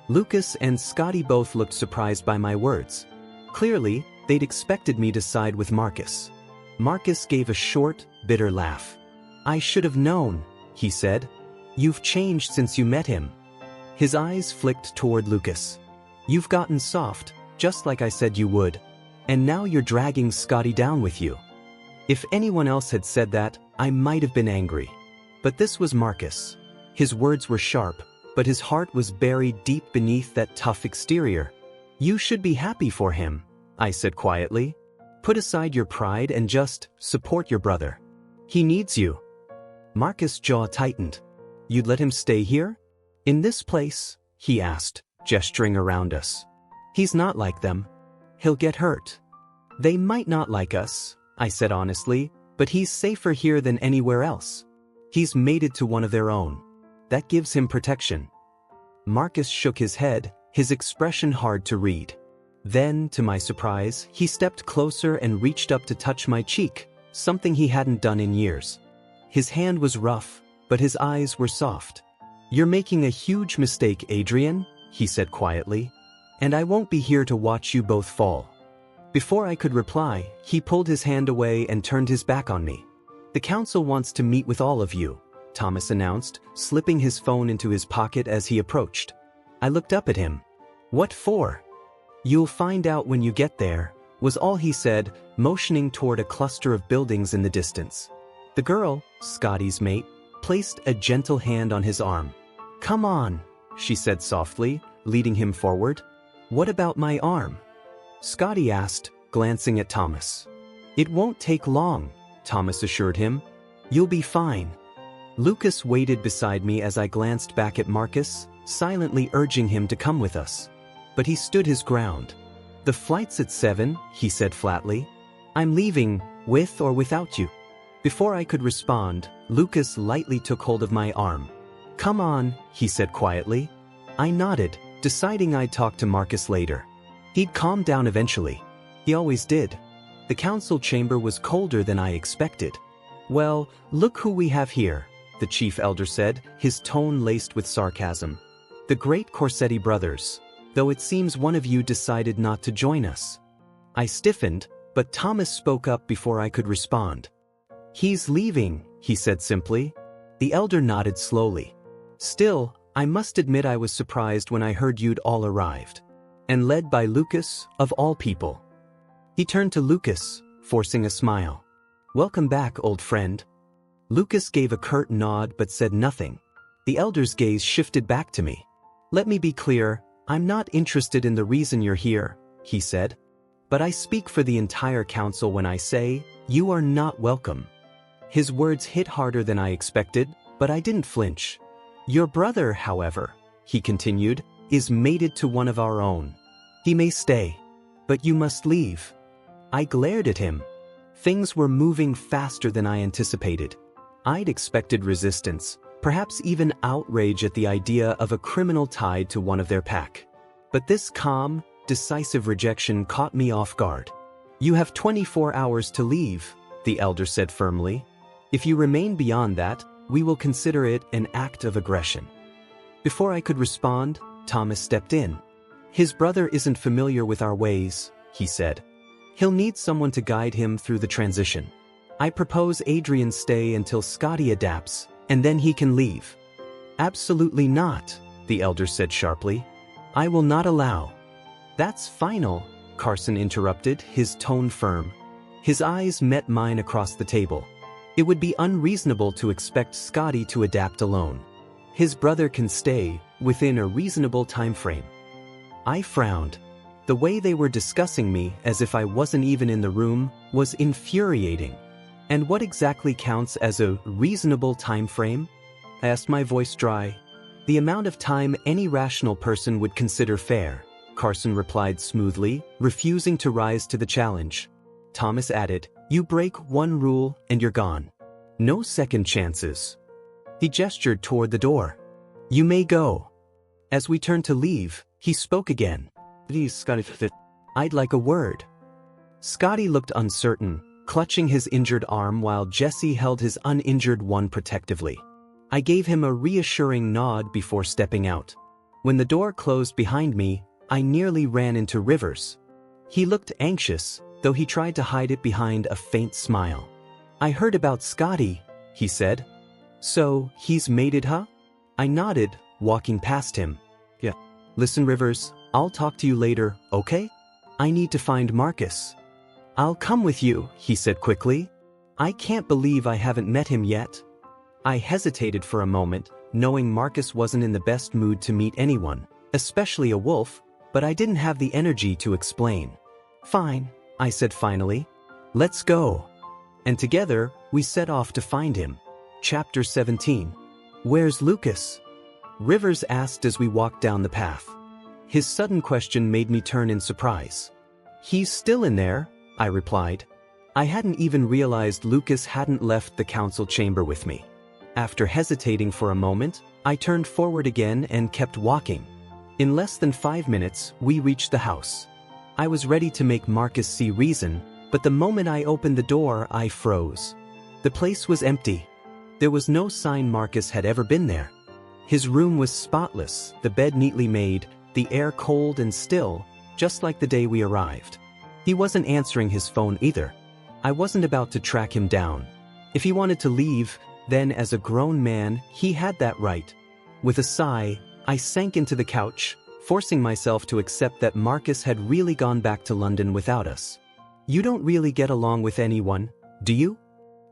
Lucas and Scotty both looked surprised by my words. Clearly, they'd expected me to side with Marcus. Marcus gave a short, bitter laugh. "I should have known," he said. "You've changed since you met him." His eyes flicked toward Lucas. "You've gotten soft, just like I said you would. And now you're dragging Scotty down with you." If anyone else had said that, I might have been angry. But this was Marcus. His words were sharp, but his heart was buried deep beneath that tough exterior. "You should be happy for him," I said quietly. "Put aside your pride and just support your brother. He needs you." Marcus' jaw tightened. "You'd let him stay here? In this place?" he asked, gesturing around us. "He's not like them. He'll get hurt." "They might not like us," I said honestly, "but he's safer here than anywhere else. He's mated to one of their own. That gives him protection." Marcus shook his head, his expression hard to read. Then, to my surprise, he stepped closer and reached up to touch my cheek, something he hadn't done in years. His hand was rough, but his eyes were soft. "You're making a huge mistake, Adrian," he said quietly. "And I won't be here to watch you both fall." Before I could reply, he pulled his hand away and turned his back on me. "The council wants to meet with all of you," Thomas announced, slipping his phone into his pocket as he approached. I looked up at him. "What for?" "You'll find out when you get there," was all he said, motioning toward a cluster of buildings in the distance. The girl, Scotty's mate, placed a gentle hand on his arm. "Come on," she said softly, leading him forward. "What about my arm?" Scotty asked, glancing at Thomas. "It won't take long," Thomas assured him. "You'll be fine." Lucas waited beside me as I glanced back at Marcus, silently urging him to come with us. But he stood his ground. "The flight's at 7, he said flatly. "I'm leaving, with or without you." Before I could respond, Lucas lightly took hold of my arm. "Come on," he said quietly. I nodded, deciding I'd talk to Marcus later. He'd calm down eventually. He always did. The council chamber was colder than I expected. "Well, look who we have here," the chief elder said, his tone laced with sarcasm. "The great Corsetti brothers, though it seems one of you decided not to join us." I stiffened, but Thomas spoke up before I could respond. "He's leaving," he said simply. The elder nodded slowly. "Still, I must admit I was surprised when I heard you'd all arrived. And led by Lucas, of all people." He turned to Lucas, forcing a smile. "Welcome back, old friend." Lucas gave a curt nod but said nothing. The elder's gaze shifted back to me. "Let me be clear, I'm not interested in the reason you're here," he said. "But I speak for the entire council when I say, you are not welcome." His words hit harder than I expected, but I didn't flinch. "Your brother, however," he continued, "is mated to one of our own. He may stay, but you must leave." I glared at him. Things were moving faster than I anticipated. I'd expected resistance, perhaps even outrage at the idea of a criminal tied to one of their pack. But this calm, decisive rejection caught me off guard. "You have 24 hours to leave," the elder said firmly. "If you remain beyond that, we will consider it an act of aggression." Before I could respond, Thomas stepped in. "His brother isn't familiar with our ways," he said. "He'll need someone to guide him through the transition. I propose Adrian stay until Scotty adapts, and then he can leave." "Absolutely not," the elder said sharply. "I will not allow." "That's final," Carson interrupted, his tone firm. His eyes met mine across the table. "It would be unreasonable to expect Scotty to adapt alone. his brother can stay within a reasonable time frame. I frowned. The way they were discussing me as if I wasn't even in the room was infuriating. And what exactly counts as a reasonable time frame? I asked, my voice dry. The amount of time any rational person would consider fair, Carson replied smoothly, refusing to rise to the challenge. Thomas added, you break one rule and you're gone. No second chances. He gestured toward the door. You may go. As we turned to leave, he spoke again. Please, Scotty. I'd like a word. Scotty looked uncertain, clutching his injured arm while Jesse held his uninjured one protectively. I gave him a reassuring nod before stepping out. When the door closed behind me, I nearly ran into Rivers. He looked anxious, though he tried to hide it behind a faint smile. I heard about Scotty, he said. So, he's made it, huh? I nodded, walking past him. Yeah. Listen, Rivers, I'll talk to you later, okay? I need to find Marcus. I'll come with you, he said quickly. I can't believe I haven't met him yet. I hesitated for a moment, knowing Marcus wasn't in the best mood to meet anyone, especially a wolf, but I didn't have the energy to explain. Fine, I said finally. Let's go. And together, we set off to find him. Chapter 17. Where's Lucas? Rivers asked as we walked down the path. His sudden question made me turn in surprise. He's still in there, I replied. I hadn't even realized Lucas hadn't left the council chamber with me. After hesitating for a moment, I turned forward again and kept walking. In less than 5 minutes, we reached the house. I was ready to make Marcus see reason, but the moment I opened the door, I froze. The place was empty. There was no sign Marcus had ever been there. His room was spotless, the bed neatly made, the air cold and still, just like the day we arrived. He wasn't answering his phone either. I wasn't about to track him down. If he wanted to leave, then as a grown man, he had that right. With a sigh, I sank into the couch, forcing myself to accept that Marcus had really gone back to London without us. You don't really get along with anyone, do you?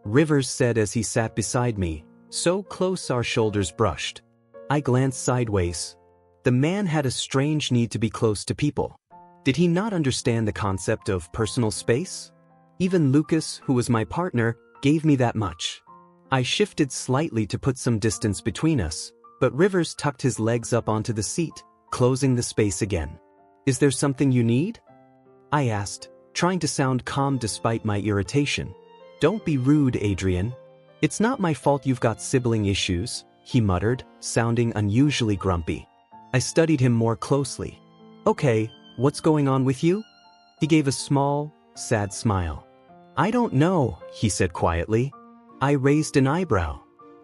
Rivers said as he sat beside me, so close our shoulders brushed. I glanced sideways. The man had a strange need to be close to people. Did he not understand the concept of personal space? Even Lucas, who was my partner, gave me that much. I shifted slightly to put some distance between us, but Rivers tucked his legs up onto the seat, closing the space again. Is there something you need? I asked, trying to sound calm despite my irritation. Don't be rude, Adrian. It's not my fault you've got sibling issues, he muttered, sounding unusually grumpy. I studied him more closely. Okay, what's going on with you? He gave a small, sad smile. I don't know, he said quietly. I raised an eyebrow.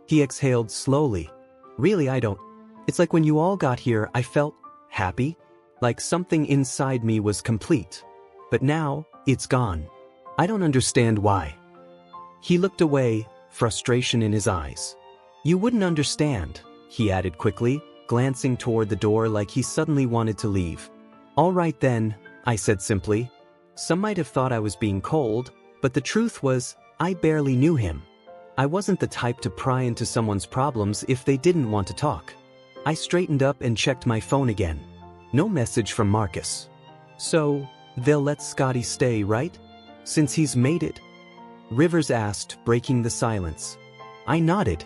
He exhaled slowly. Really, I don't. It's like when you all got here, I felt happy, like something inside me was complete. But now, it's gone. I don't understand why. He looked away, frustration in his eyes. You wouldn't understand, he added quickly, glancing toward the door like he suddenly wanted to leave. All right then, I said simply. Some might have thought I was being cold, but the truth was, I barely knew him. I wasn't the type to pry into someone's problems if they didn't want to talk. I straightened up and checked my phone again. No message from Marcus. So, they'll let Scotty stay, right? Since he's made it? Rivers asked, breaking the silence. I nodded.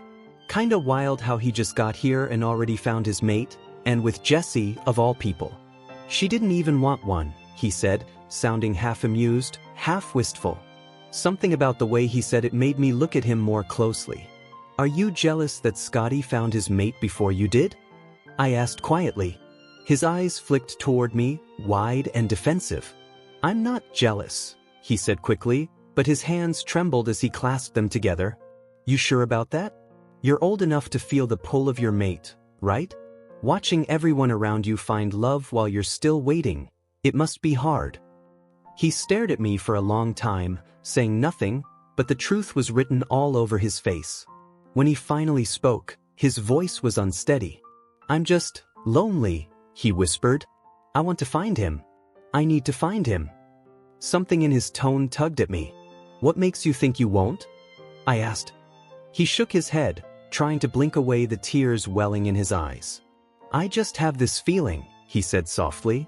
Kinda wild how he just got here and already found his mate, and with Jessie, of all people. She didn't even want one, he said, sounding half amused, half wistful. Something about the way he said it made me look at him more closely. Are you jealous that Scotty found his mate before you did? I asked quietly. His eyes flicked toward me, wide and defensive. I'm not jealous, he said quickly, but his hands trembled as he clasped them together. You sure about that? You're old enough to feel the pull of your mate, right? Watching everyone around you find love while you're still waiting, it must be hard. He stared at me for a long time, saying nothing, but the truth was written all over his face. When he finally spoke, his voice was unsteady. I'm just lonely, he whispered. I want to find him. I need to find him. Something in his tone tugged at me. What makes you think you won't? I asked. He shook his head, trying to blink away the tears welling in his eyes. "I just have this feeling," he said softly.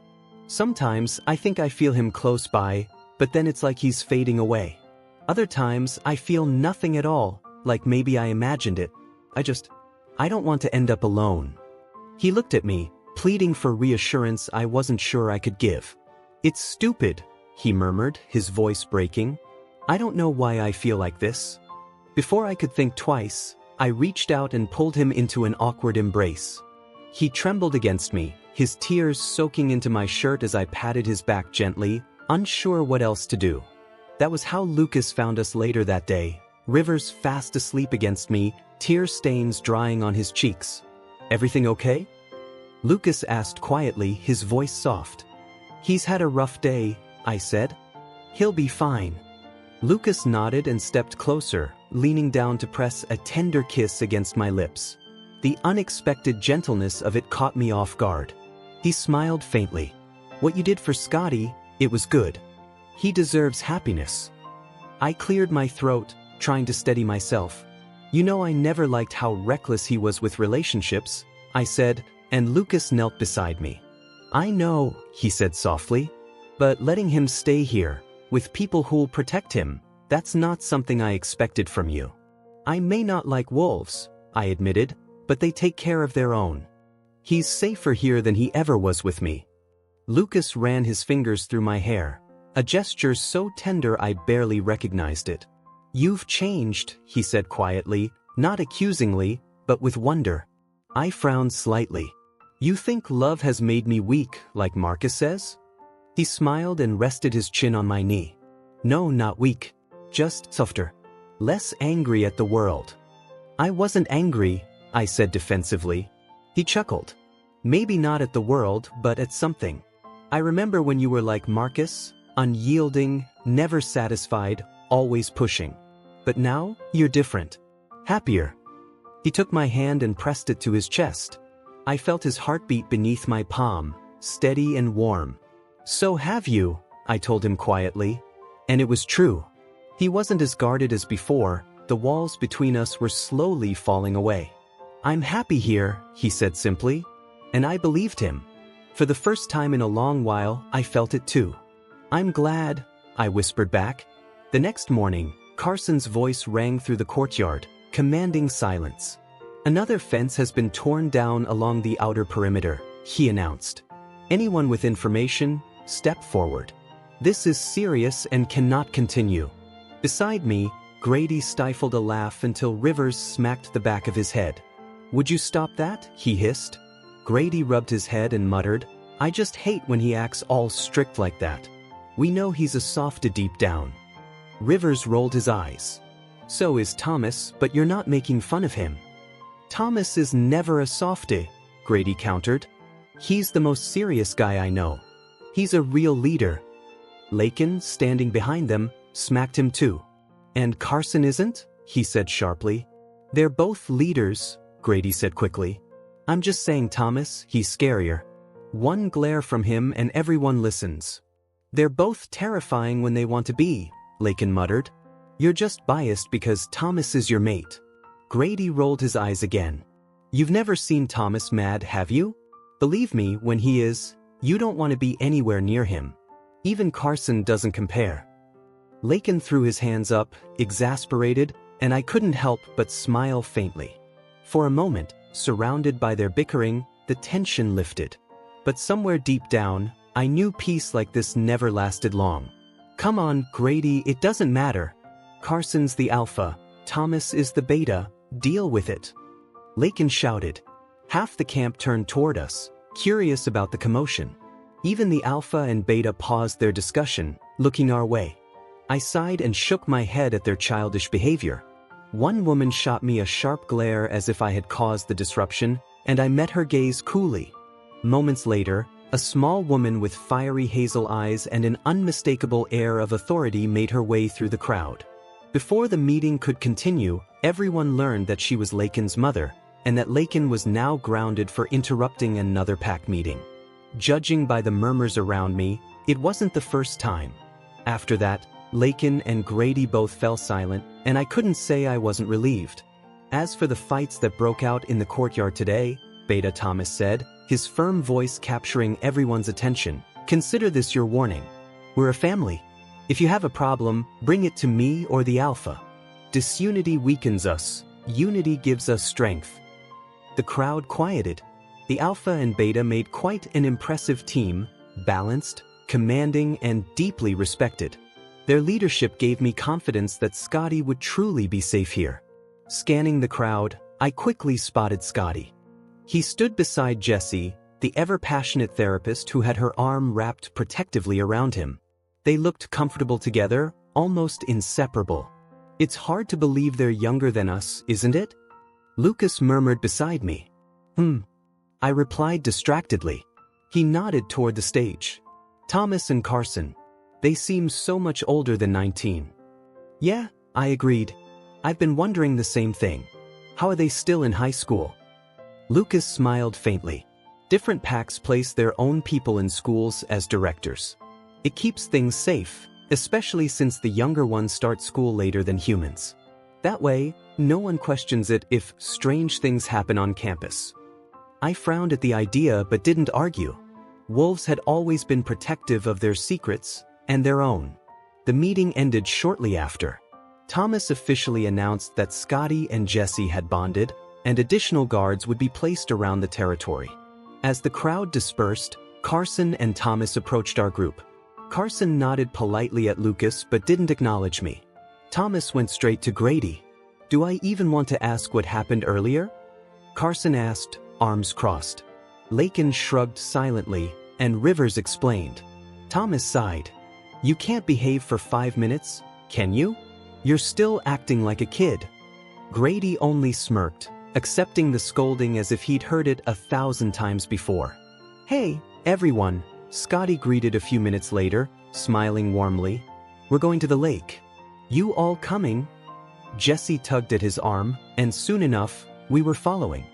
"Sometimes I think I feel him close by, but then it's like he's fading away. Other times I feel nothing at all, like maybe I imagined it. I don't want to end up alone." He looked at me, pleading for reassurance I wasn't sure I could give. "It's stupid," he murmured, his voice breaking. "I don't know why I feel like this." Before I could think twice, I reached out and pulled him into an awkward embrace. He trembled against me, his tears soaking into my shirt as I patted his back gently, unsure what else to do. That was how Lucas found us later that day, Rivers fast asleep against me, tear stains drying on his cheeks. "Everything okay?" Lucas asked quietly, his voice soft. "He's had a rough day," I said. "He'll be fine." Lucas nodded and stepped closer, leaning down to press a tender kiss against my lips. The unexpected gentleness of it caught me off guard. He smiled faintly. "What you did for Scotty, it was good. He deserves happiness." I cleared my throat, trying to steady myself. "You know I never liked how reckless he was with relationships," I said, and Lucas knelt beside me. "I know," he said softly, "but letting him stay here, with people who'll protect him, that's not something I expected from you." "I may not like wolves," I admitted, "but they take care of their own. He's safer here than he ever was with me." Lucas ran his fingers through my hair, a gesture so tender I barely recognized it. "You've changed," he said quietly, not accusingly, but with wonder. I frowned slightly. "You think love has made me weak, like Marcus says?" He smiled and rested his chin on my knee. "No, not weak. Just softer. Less angry at the world." "I wasn't angry," I said defensively. He chuckled. "Maybe not at the world, but at something. I remember when you were like Marcus, unyielding, never satisfied, always pushing. But now, you're different. Happier." He took my hand and pressed it to his chest. I felt his heartbeat beneath my palm, steady and warm. "So have you," I told him quietly. And it was true. He wasn't as guarded as before, the walls between us were slowly falling away. "I'm happy here," he said simply. And I believed him. For the first time in a long while, I felt it too. "I'm glad," I whispered back. The next morning, Carson's voice rang through the courtyard, commanding silence. "Another fence has been torn down along the outer perimeter," he announced. "Anyone with information, step forward. This is serious and cannot continue." Beside me, Grady stifled a laugh until Rivers smacked the back of his head. "Would you stop that?" he hissed. Grady rubbed his head and muttered, "I just hate when he acts all strict like that. We know he's a softie deep down." Rivers rolled his eyes. "So is Thomas, but you're not making fun of him." "Thomas is never a softie," Grady countered. "He's the most serious guy I know. He's a real leader." Lakin, standing behind them, smacked him too. "And Carson isn't?" he said sharply. "They're both leaders," Grady said quickly. "I'm just saying Thomas, he's scarier. One glare from him and everyone listens." "They're both terrifying when they want to be," Lakin muttered. "You're just biased because Thomas is your mate." Grady rolled his eyes again. "You've never seen Thomas mad, have you? Believe me, when he is, you don't want to be anywhere near him. Even Carson doesn't compare." Lakin threw his hands up, exasperated, and I couldn't help but smile faintly. For a moment, surrounded by their bickering, the tension lifted. But somewhere deep down, I knew peace like this never lasted long. "Come on, Grady, it doesn't matter. Carson's the alpha, Thomas is the beta, deal with it." Lakin shouted. Half the camp turned toward us, curious about the commotion. Even the alpha and beta paused their discussion, looking our way. I sighed and shook my head at their childish behavior. One woman shot me a sharp glare as if I had caused the disruption, and I met her gaze coolly. Moments later, a small woman with fiery hazel eyes and an unmistakable air of authority made her way through the crowd. Before the meeting could continue, everyone learned that she was Lakin's mother, and that Lakin was now grounded for interrupting another pack meeting. Judging by the murmurs around me, it wasn't the first time. After that, Lakin and Grady both fell silent, and I couldn't say I wasn't relieved. As for the fights that broke out in the courtyard today, Beta Thomas said, his firm voice capturing everyone's attention, consider this your warning. We're a family. If you have a problem, bring it to me or the Alpha. Disunity weakens us. Unity gives us strength. The crowd quieted. The Alpha and Beta made quite an impressive team, balanced, commanding, and deeply respected. Their leadership gave me confidence that Scotty would truly be safe here. Scanning the crowd, I quickly spotted Scotty. He stood beside Jessie, the ever-passionate therapist who had her arm wrapped protectively around him. They looked comfortable together, almost inseparable. It's hard to believe they're younger than us, isn't it? Lucas murmured beside me. I replied distractedly. He nodded toward the stage. Thomas and Carson. They seem so much older than 19. Yeah, I agreed. I've been wondering the same thing. How are they still in high school? Lucas smiled faintly. Different packs place their own people in schools as directors. It keeps things safe, especially since the younger ones start school later than humans. That way, no one questions it if strange things happen on campus. I frowned at the idea but didn't argue. Wolves had always been protective of their secrets and their own. The meeting ended shortly after. Thomas officially announced that Scotty and Jessie had bonded, and additional guards would be placed around the territory. As the crowd dispersed, Carson and Thomas approached our group. Carson nodded politely at Lucas but didn't acknowledge me. Thomas went straight to Grady. Do I even want to ask what happened earlier? Carson asked, arms crossed. Lakin shrugged silently, and Rivers explained. Thomas sighed. You can't behave for 5 minutes, can you? You're still acting like a kid. Grady only smirked, accepting the scolding as if he'd heard it 1,000 times before. Hey, everyone, Scotty greeted a few minutes later, smiling warmly. We're going to the lake. You all coming? Jessie tugged at his arm, and soon enough, we were following.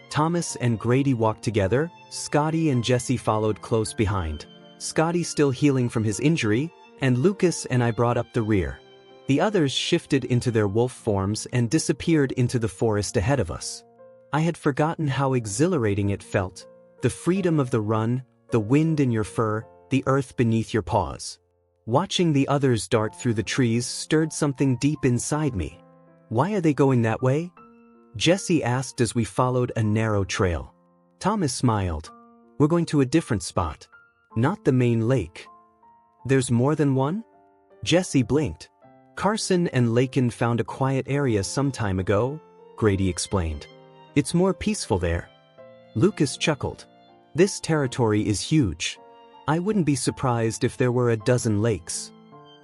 Thomas and Grady walked together, Scotty and Jessie followed close behind. Scotty still healing from his injury, and Lucas and I brought up the rear. The others shifted into their wolf forms and disappeared into the forest ahead of us. I had forgotten how exhilarating it felt. The freedom of the run, the wind in your fur, the earth beneath your paws. Watching the others dart through the trees stirred something deep inside me. Why are they going that way? Jessie asked as we followed a narrow trail. Thomas smiled. We're going to a different spot. Not the main lake. There's more than one? Jessie blinked. Carson and Lakin found a quiet area some time ago, Grady explained. It's more peaceful there. Lucas chuckled. This territory is huge. I wouldn't be surprised if there were a dozen lakes.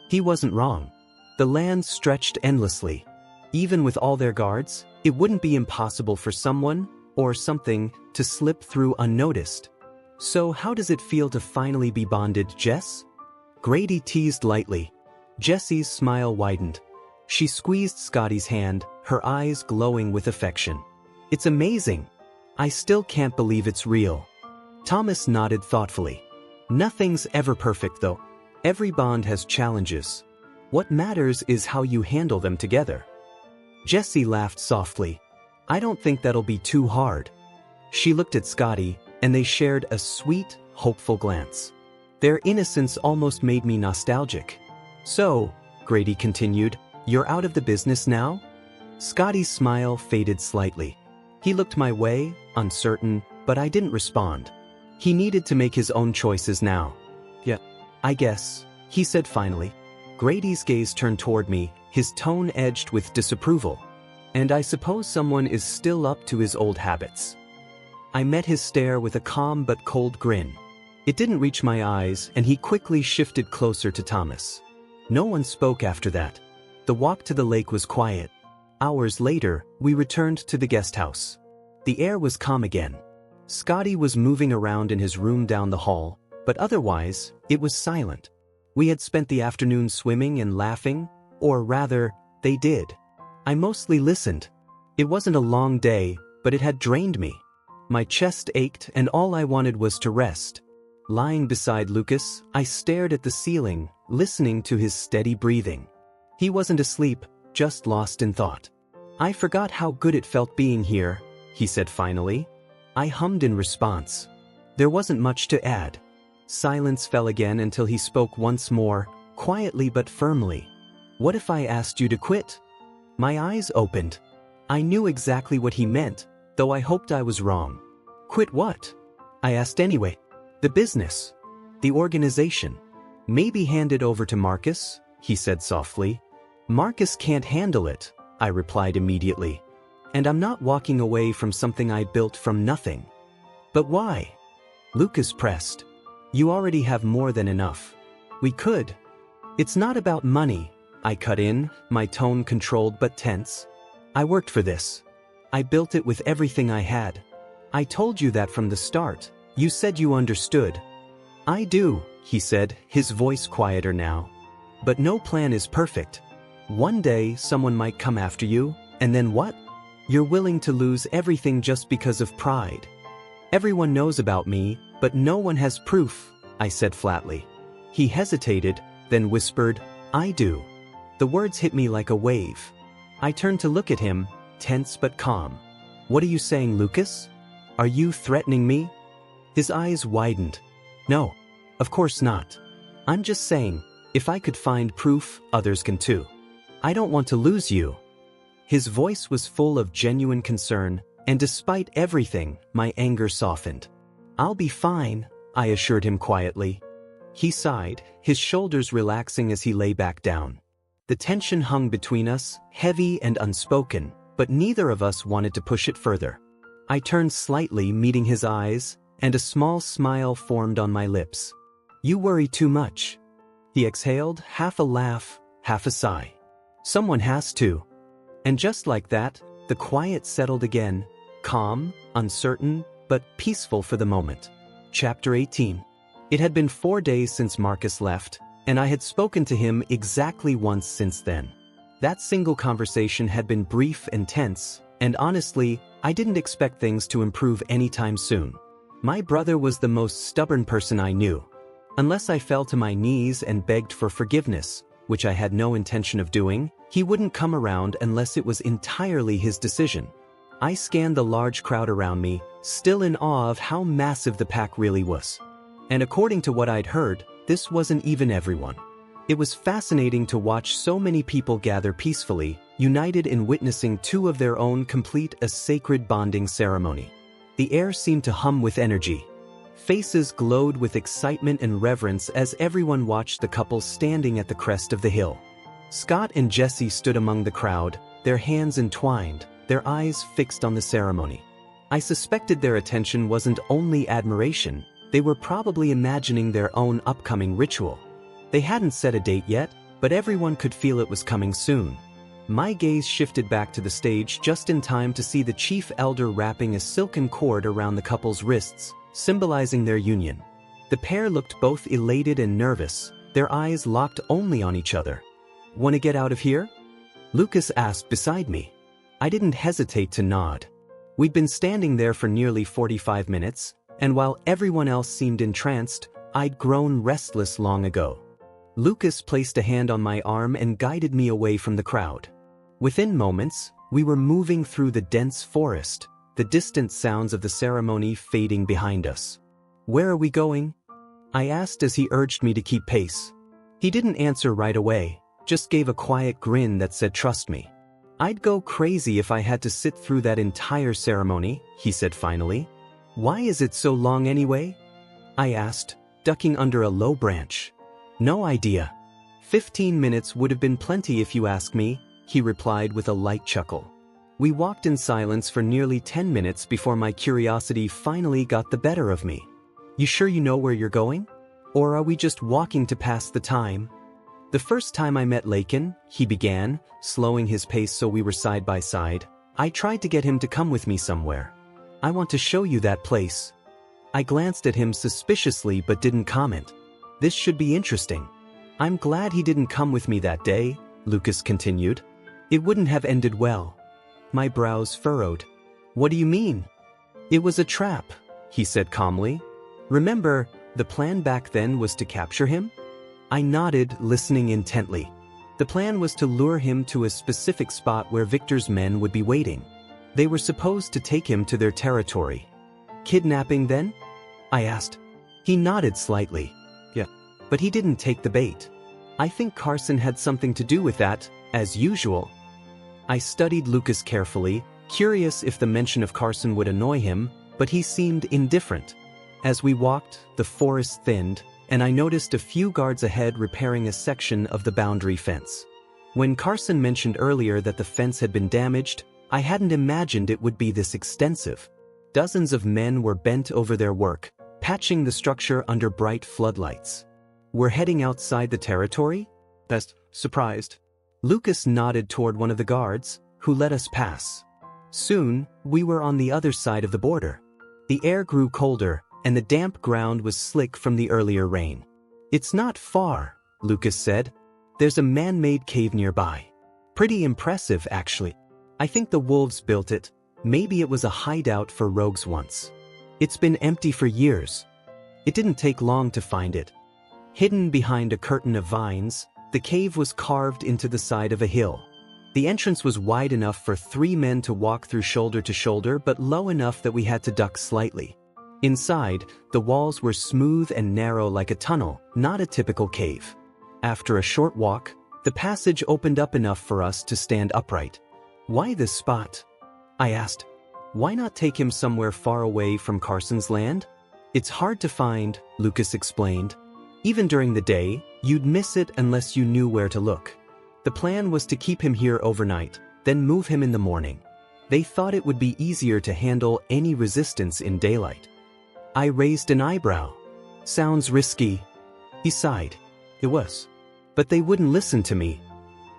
He wasn't wrong. The land stretched endlessly. Even with all their guards, it wouldn't be impossible for someone, or something, to slip through unnoticed. So how does it feel to finally be bonded, Jess? Grady teased lightly. Jessie's smile widened. She squeezed Scotty's hand, her eyes glowing with affection. It's amazing. I still can't believe it's real. Thomas nodded thoughtfully. Nothing's ever perfect though. Every bond has challenges. What matters is how you handle them together. Jessie laughed softly. I don't think that'll be too hard. She looked at Scotty, and they shared a sweet, hopeful glance. Their innocence almost made me nostalgic. So, Grady continued, you're out of the business now? Scotty's smile faded slightly. He looked my way, uncertain, but I didn't respond. He needed to make his own choices now. Yeah, I guess, he said finally. Grady's gaze turned toward me, his tone edged with disapproval. And I suppose someone is still up to his old habits. I met his stare with a calm but cold grin. It didn't reach my eyes, and he quickly shifted closer to Thomas. No one spoke after that. The walk to the lake was quiet. Hours later, we returned to the guest house. The air was calm again. Scotty was moving around in his room down the hall, but otherwise, it was silent. We had spent the afternoon swimming and laughing, or rather, they did. I mostly listened. It wasn't a long day, but it had drained me. My chest ached and all I wanted was to rest. Lying beside Lucas, I stared at the ceiling, listening to his steady breathing. He wasn't asleep, just lost in thought. I forgot how good it felt being here, he said finally. I hummed in response. There wasn't much to add. Silence fell again until he spoke once more, quietly but firmly. What if I asked you to quit? My eyes opened. I knew exactly what he meant, though I hoped I was wrong. Quit what? I asked anyway. The business. The organization. Maybe hand it over to Marcus, he said softly. Marcus can't handle it, I replied immediately. And I'm not walking away from something I built from nothing. But why? Lucas pressed. You already have more than enough. We could. It's not about money, I cut in, my tone controlled but tense. I worked for this. I built it with everything I had. I told you that from the start. You said you understood. I do, he said, his voice quieter now. But no plan is perfect. One day someone might come after you, and then what? You're willing to lose everything just because of pride. Everyone knows about me, but no one has proof, I said flatly. He hesitated, then whispered, I do. The words hit me like a wave. I turned to look at him, tense but calm. What are you saying, Lucas? Are you threatening me? His eyes widened. No, of course not. I'm just saying, if I could find proof, others can too. I don't want to lose you. His voice was full of genuine concern, and despite everything, my anger softened. I'll be fine, I assured him quietly. He sighed, his shoulders relaxing as he lay back down. The tension hung between us, heavy and unspoken, but neither of us wanted to push it further. I turned slightly, meeting his eyes, and a small smile formed on my lips. You worry too much. He exhaled, half a laugh, half a sigh. Someone has to. And just like that, the quiet settled again, calm, uncertain, but peaceful for the moment. Chapter 18. It had been 4 days since Marcus left, and I had spoken to him exactly once since then. That single conversation had been brief and tense, and honestly, I didn't expect things to improve anytime soon. My brother was the most stubborn person I knew. Unless I fell to my knees and begged for forgiveness, which I had no intention of doing, he wouldn't come around unless it was entirely his decision. I scanned the large crowd around me, still in awe of how massive the pack really was. And according to what I'd heard, this wasn't even everyone. It was fascinating to watch so many people gather peacefully, united in witnessing two of their own complete a sacred bonding ceremony. The air seemed to hum with energy. Faces glowed with excitement and reverence as everyone watched the couple standing at the crest of the hill. Scott and Jesse stood among the crowd, their hands entwined, their eyes fixed on the ceremony. I suspected their attention wasn't only admiration, they were probably imagining their own upcoming ritual. They hadn't set a date yet, but everyone could feel it was coming soon. My gaze shifted back to the stage just in time to see the chief elder wrapping a silken cord around the couple's wrists, symbolizing their union. The pair looked both elated and nervous, their eyes locked only on each other. Want to get out of here? Lucas asked beside me. I didn't hesitate to nod. We'd been standing there for nearly 45 minutes, and while everyone else seemed entranced, I'd grown restless long ago. Lucas placed a hand on my arm and guided me away from the crowd. Within moments, we were moving through the dense forest, the distant sounds of the ceremony fading behind us. Where are we going? I asked as he urged me to keep pace. He didn't answer right away, just gave a quiet grin that said trust me. I'd go crazy if I had to sit through that entire ceremony, he said finally. Why is it so long anyway? I asked, ducking under a low branch. No idea. 15 minutes would have been plenty if you ask me, he replied with a light chuckle. We walked in silence for nearly 10 minutes before my curiosity finally got the better of me. You sure you know where you're going? Or are we just walking to pass the time? The first time I met Lakin, he began, slowing his pace so we were side by side, I tried to get him to come with me somewhere. I want to show you that place. I glanced at him suspiciously but didn't comment. This should be interesting. I'm glad he didn't come with me that day, Lucas continued. It wouldn't have ended well. My brows furrowed. What do you mean? It was a trap, he said calmly. Remember, the plan back then was to capture him? I nodded, listening intently. The plan was to lure him to a specific spot where Victor's men would be waiting. They were supposed to take him to their territory. Kidnapping then? I asked. He nodded slightly. Yeah. But he didn't take the bait. I think Carson had something to do with that, as usual. I studied Lucas carefully, curious if the mention of Carson would annoy him, but he seemed indifferent. As we walked, the forest thinned, and I noticed a few guards ahead repairing a section of the boundary fence. When Carson mentioned earlier that the fence had been damaged, I hadn't imagined it would be this extensive. Dozens of men were bent over their work, patching the structure under bright floodlights. We're heading outside the territory? Best, surprised. Lucas nodded toward one of the guards, who let us pass. Soon, we were on the other side of the border. The air grew colder, and the damp ground was slick from the earlier rain. It's not far, Lucas said. There's a man-made cave nearby. Pretty impressive, actually. I think the wolves built it. Maybe it was a hideout for rogues once. It's been empty for years. It didn't take long to find it. Hidden behind a curtain of vines, the cave was carved into the side of a hill. The entrance was wide enough for 3 men to walk through shoulder to shoulder, but low enough that we had to duck slightly. Inside, the walls were smooth and narrow like a tunnel, not a typical cave. After a short walk, the passage opened up enough for us to stand upright. Why this spot? I asked. Why not take him somewhere far away from Carson's land? It's hard to find, Lucas explained. Even during the day, you'd miss it unless you knew where to look. The plan was to keep him here overnight, then move him in the morning. They thought it would be easier to handle any resistance in daylight. I raised an eyebrow. Sounds risky. He sighed. It was. But they wouldn't listen to me.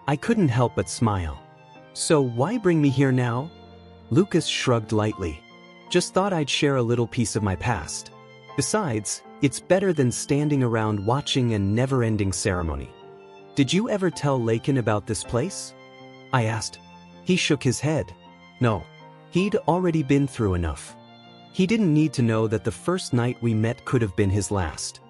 I couldn't help but smile. So why bring me here now? Lucas shrugged lightly. Just thought I'd share a little piece of my past. Besides, it's better than standing around watching a never-ending ceremony. Did you ever tell Lakin about this place? I asked. He shook his head. No, he'd already been through enough. He didn't need to know that the first night we met could have been his last.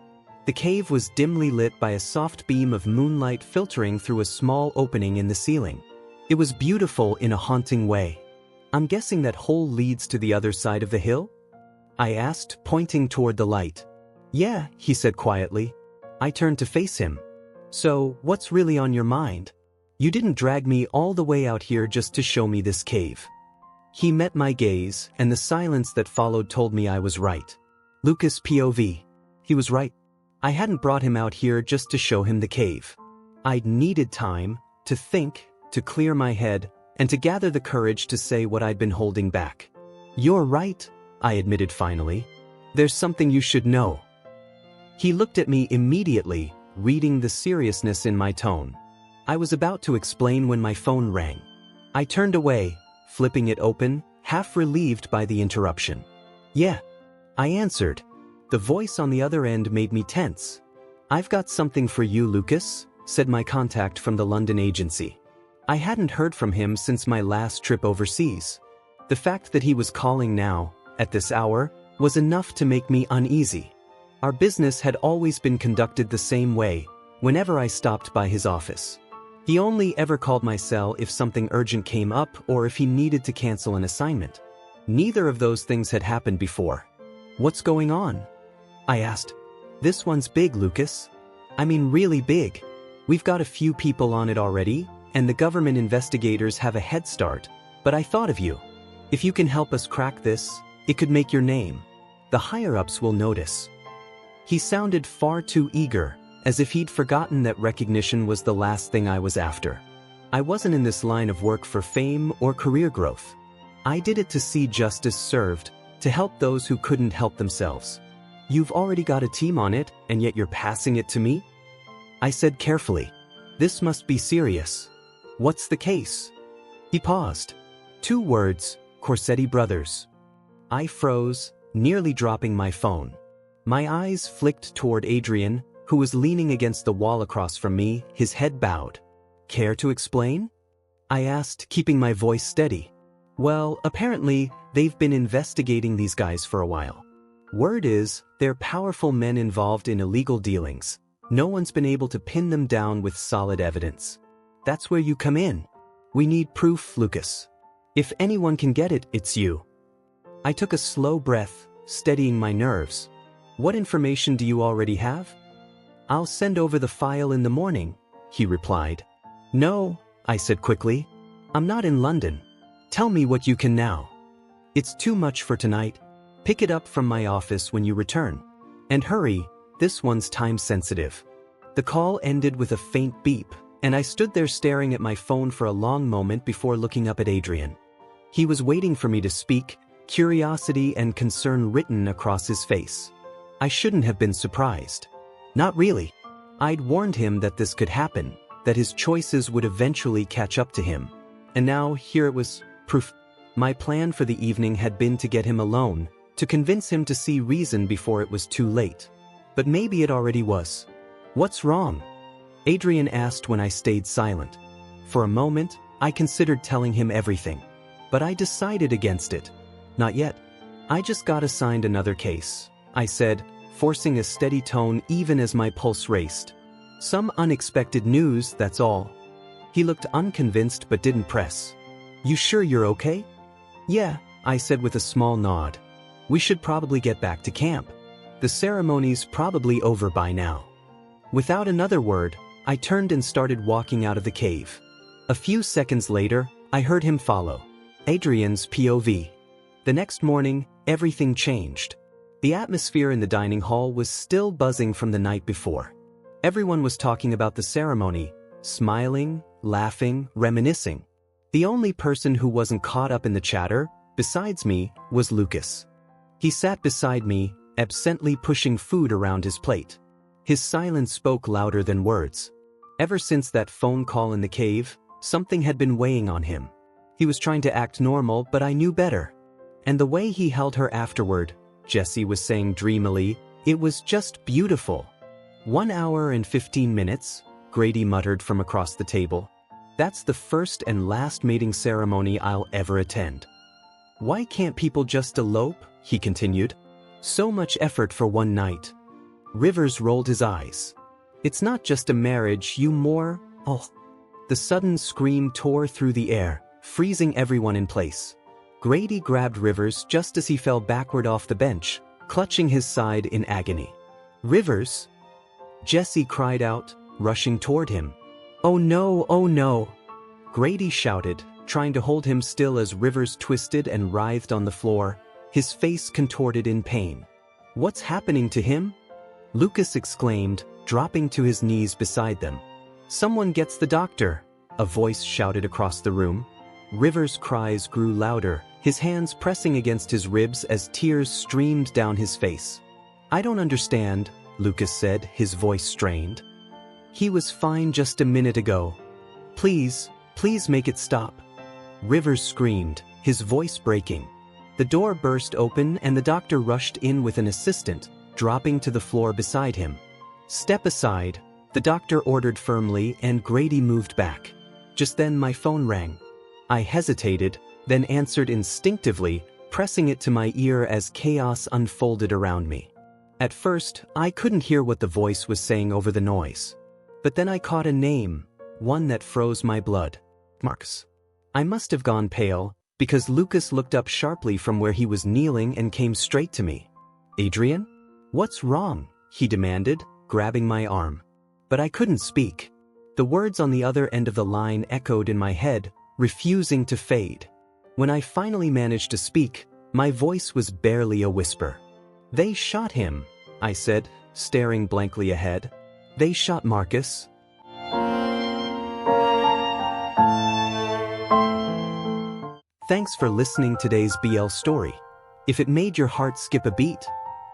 The cave was dimly lit by a soft beam of moonlight filtering through a small opening in the ceiling. It was beautiful in a haunting way. I'm guessing that hole leads to the other side of the hill? I asked, pointing toward the light. Yeah, he said quietly. I turned to face him. So, what's really on your mind? You didn't drag me all the way out here just to show me this cave. He met my gaze, and the silence that followed told me I was right. Lucas POV. He was right. I hadn't brought him out here just to show him the cave. I'd needed time to think, to clear my head, and to gather the courage to say what I'd been holding back. You're right, I admitted finally. There's something you should know. He looked at me immediately, reading the seriousness in my tone. I was about to explain when my phone rang. I turned away, flipping it open, half relieved by the interruption. Yeah, I answered. The voice on the other end made me tense. I've got something for you, Lucas, said my contact from the London agency. I hadn't heard from him since my last trip overseas. The fact that he was calling now, at this hour, was enough to make me uneasy. Our business had always been conducted the same way, whenever I stopped by his office. He only ever called my cell if something urgent came up or if he needed to cancel an assignment. Neither of those things had happened before. What's going on? I asked. This one's big, Lucas. I mean really big. We've got a few people on it already, and the government investigators have a head start, but I thought of you. If you can help us crack this, it could make your name. The higher-ups will notice. He sounded far too eager, as if he'd forgotten that recognition was the last thing I was after. I wasn't in this line of work for fame or career growth. I did it to see justice served, to help those who couldn't help themselves. You've already got a team on it, and yet you're passing it to me? I said carefully. This must be serious. What's the case? He paused. 2 words, Corsetti Brothers. I froze, nearly dropping my phone. My eyes flicked toward Adrian, who was leaning against the wall across from me, his head bowed. Care to explain? I asked, keeping my voice steady. Well, apparently, they've been investigating these guys for a while. Word is, they're powerful men involved in illegal dealings. No one's been able to pin them down with solid evidence. That's where you come in. We need proof, Lucas. If anyone can get it, it's you. I took a slow breath, steadying my nerves. What information do you already have? I'll send over the file in the morning, he replied. No, I said quickly. I'm not in London. Tell me what you can now. It's too much for tonight. Pick it up from my office when you return. And hurry, this one's time sensitive. The call ended with a faint beep, and I stood there staring at my phone for a long moment before looking up at Adrian. He was waiting for me to speak, curiosity and concern written across his face. I shouldn't have been surprised. Not really. I'd warned him that this could happen, that his choices would eventually catch up to him. And now here it was, proof. My plan for the evening had been to get him alone, to convince him to see reason before it was too late. But maybe it already was. What's wrong? Adrian asked when I stayed silent. For a moment, I considered telling him everything. But I decided against it. Not yet. I just got assigned another case, I said, forcing a steady tone even as my pulse raced. Some unexpected news, that's all. He looked unconvinced but didn't press. You sure you're okay? Yeah, I said with a small nod. We should probably get back to camp. The ceremony's probably over by now. Without another word, I turned and started walking out of the cave. A few seconds later, I heard him follow. Adrian's POV. The next morning, everything changed. The atmosphere in the dining hall was still buzzing from the night before. Everyone was talking about the ceremony, smiling, laughing, reminiscing. The only person who wasn't caught up in the chatter, besides me, was Lucas. He sat beside me, absently pushing food around his plate. His silence spoke louder than words. Ever since that phone call in the cave, something had been weighing on him. He was trying to act normal, but I knew better. And the way he held her afterward, Jesse was saying dreamily, it was just beautiful. 1 hour and 15 minutes, Grady muttered from across the table. That's the first and last mating ceremony I'll ever attend. Why can't people just elope? He continued. So much effort for one night. Rivers rolled his eyes. It's not just a marriage, you more. Oh. The sudden scream tore through the air, freezing everyone in place. Grady grabbed Rivers just as he fell backward off the bench, clutching his side in agony. Rivers? Jesse cried out, rushing toward him. Oh no, oh no! Grady shouted, trying to hold him still as Rivers twisted and writhed on the floor, his face contorted in pain. What's happening to him? Lucas exclaimed, dropping to his knees beside them. Someone gets the doctor, a voice shouted across the room. Rivers' cries grew louder, his hands pressing against his ribs as tears streamed down his face. I don't understand, Lucas said, his voice strained. He was fine just a minute ago. Please, please make it stop. Rivers screamed, his voice breaking. The door burst open and the doctor rushed in with an assistant, dropping to the floor beside him. Step aside, the doctor ordered firmly, and Grady moved back. Just then my phone rang. I hesitated, then answered instinctively, pressing it to my ear as chaos unfolded around me. At first, I couldn't hear what the voice was saying over the noise. But then I caught a name, one that froze my blood. Marcus. I must have gone pale, because Lucas looked up sharply from where he was kneeling and came straight to me. Adrian? What's wrong? He demanded, grabbing my arm. But I couldn't speak. The words on the other end of the line echoed in my head, refusing to fade. When I finally managed to speak, my voice was barely a whisper. They shot him, I said, staring blankly ahead. They shot Marcus. Thanks for listening to today's BL story. If it made your heart skip a beat,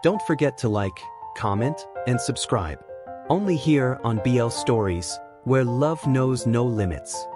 don't forget to like, comment, and subscribe. Only here on BL Stories, where love knows no limits.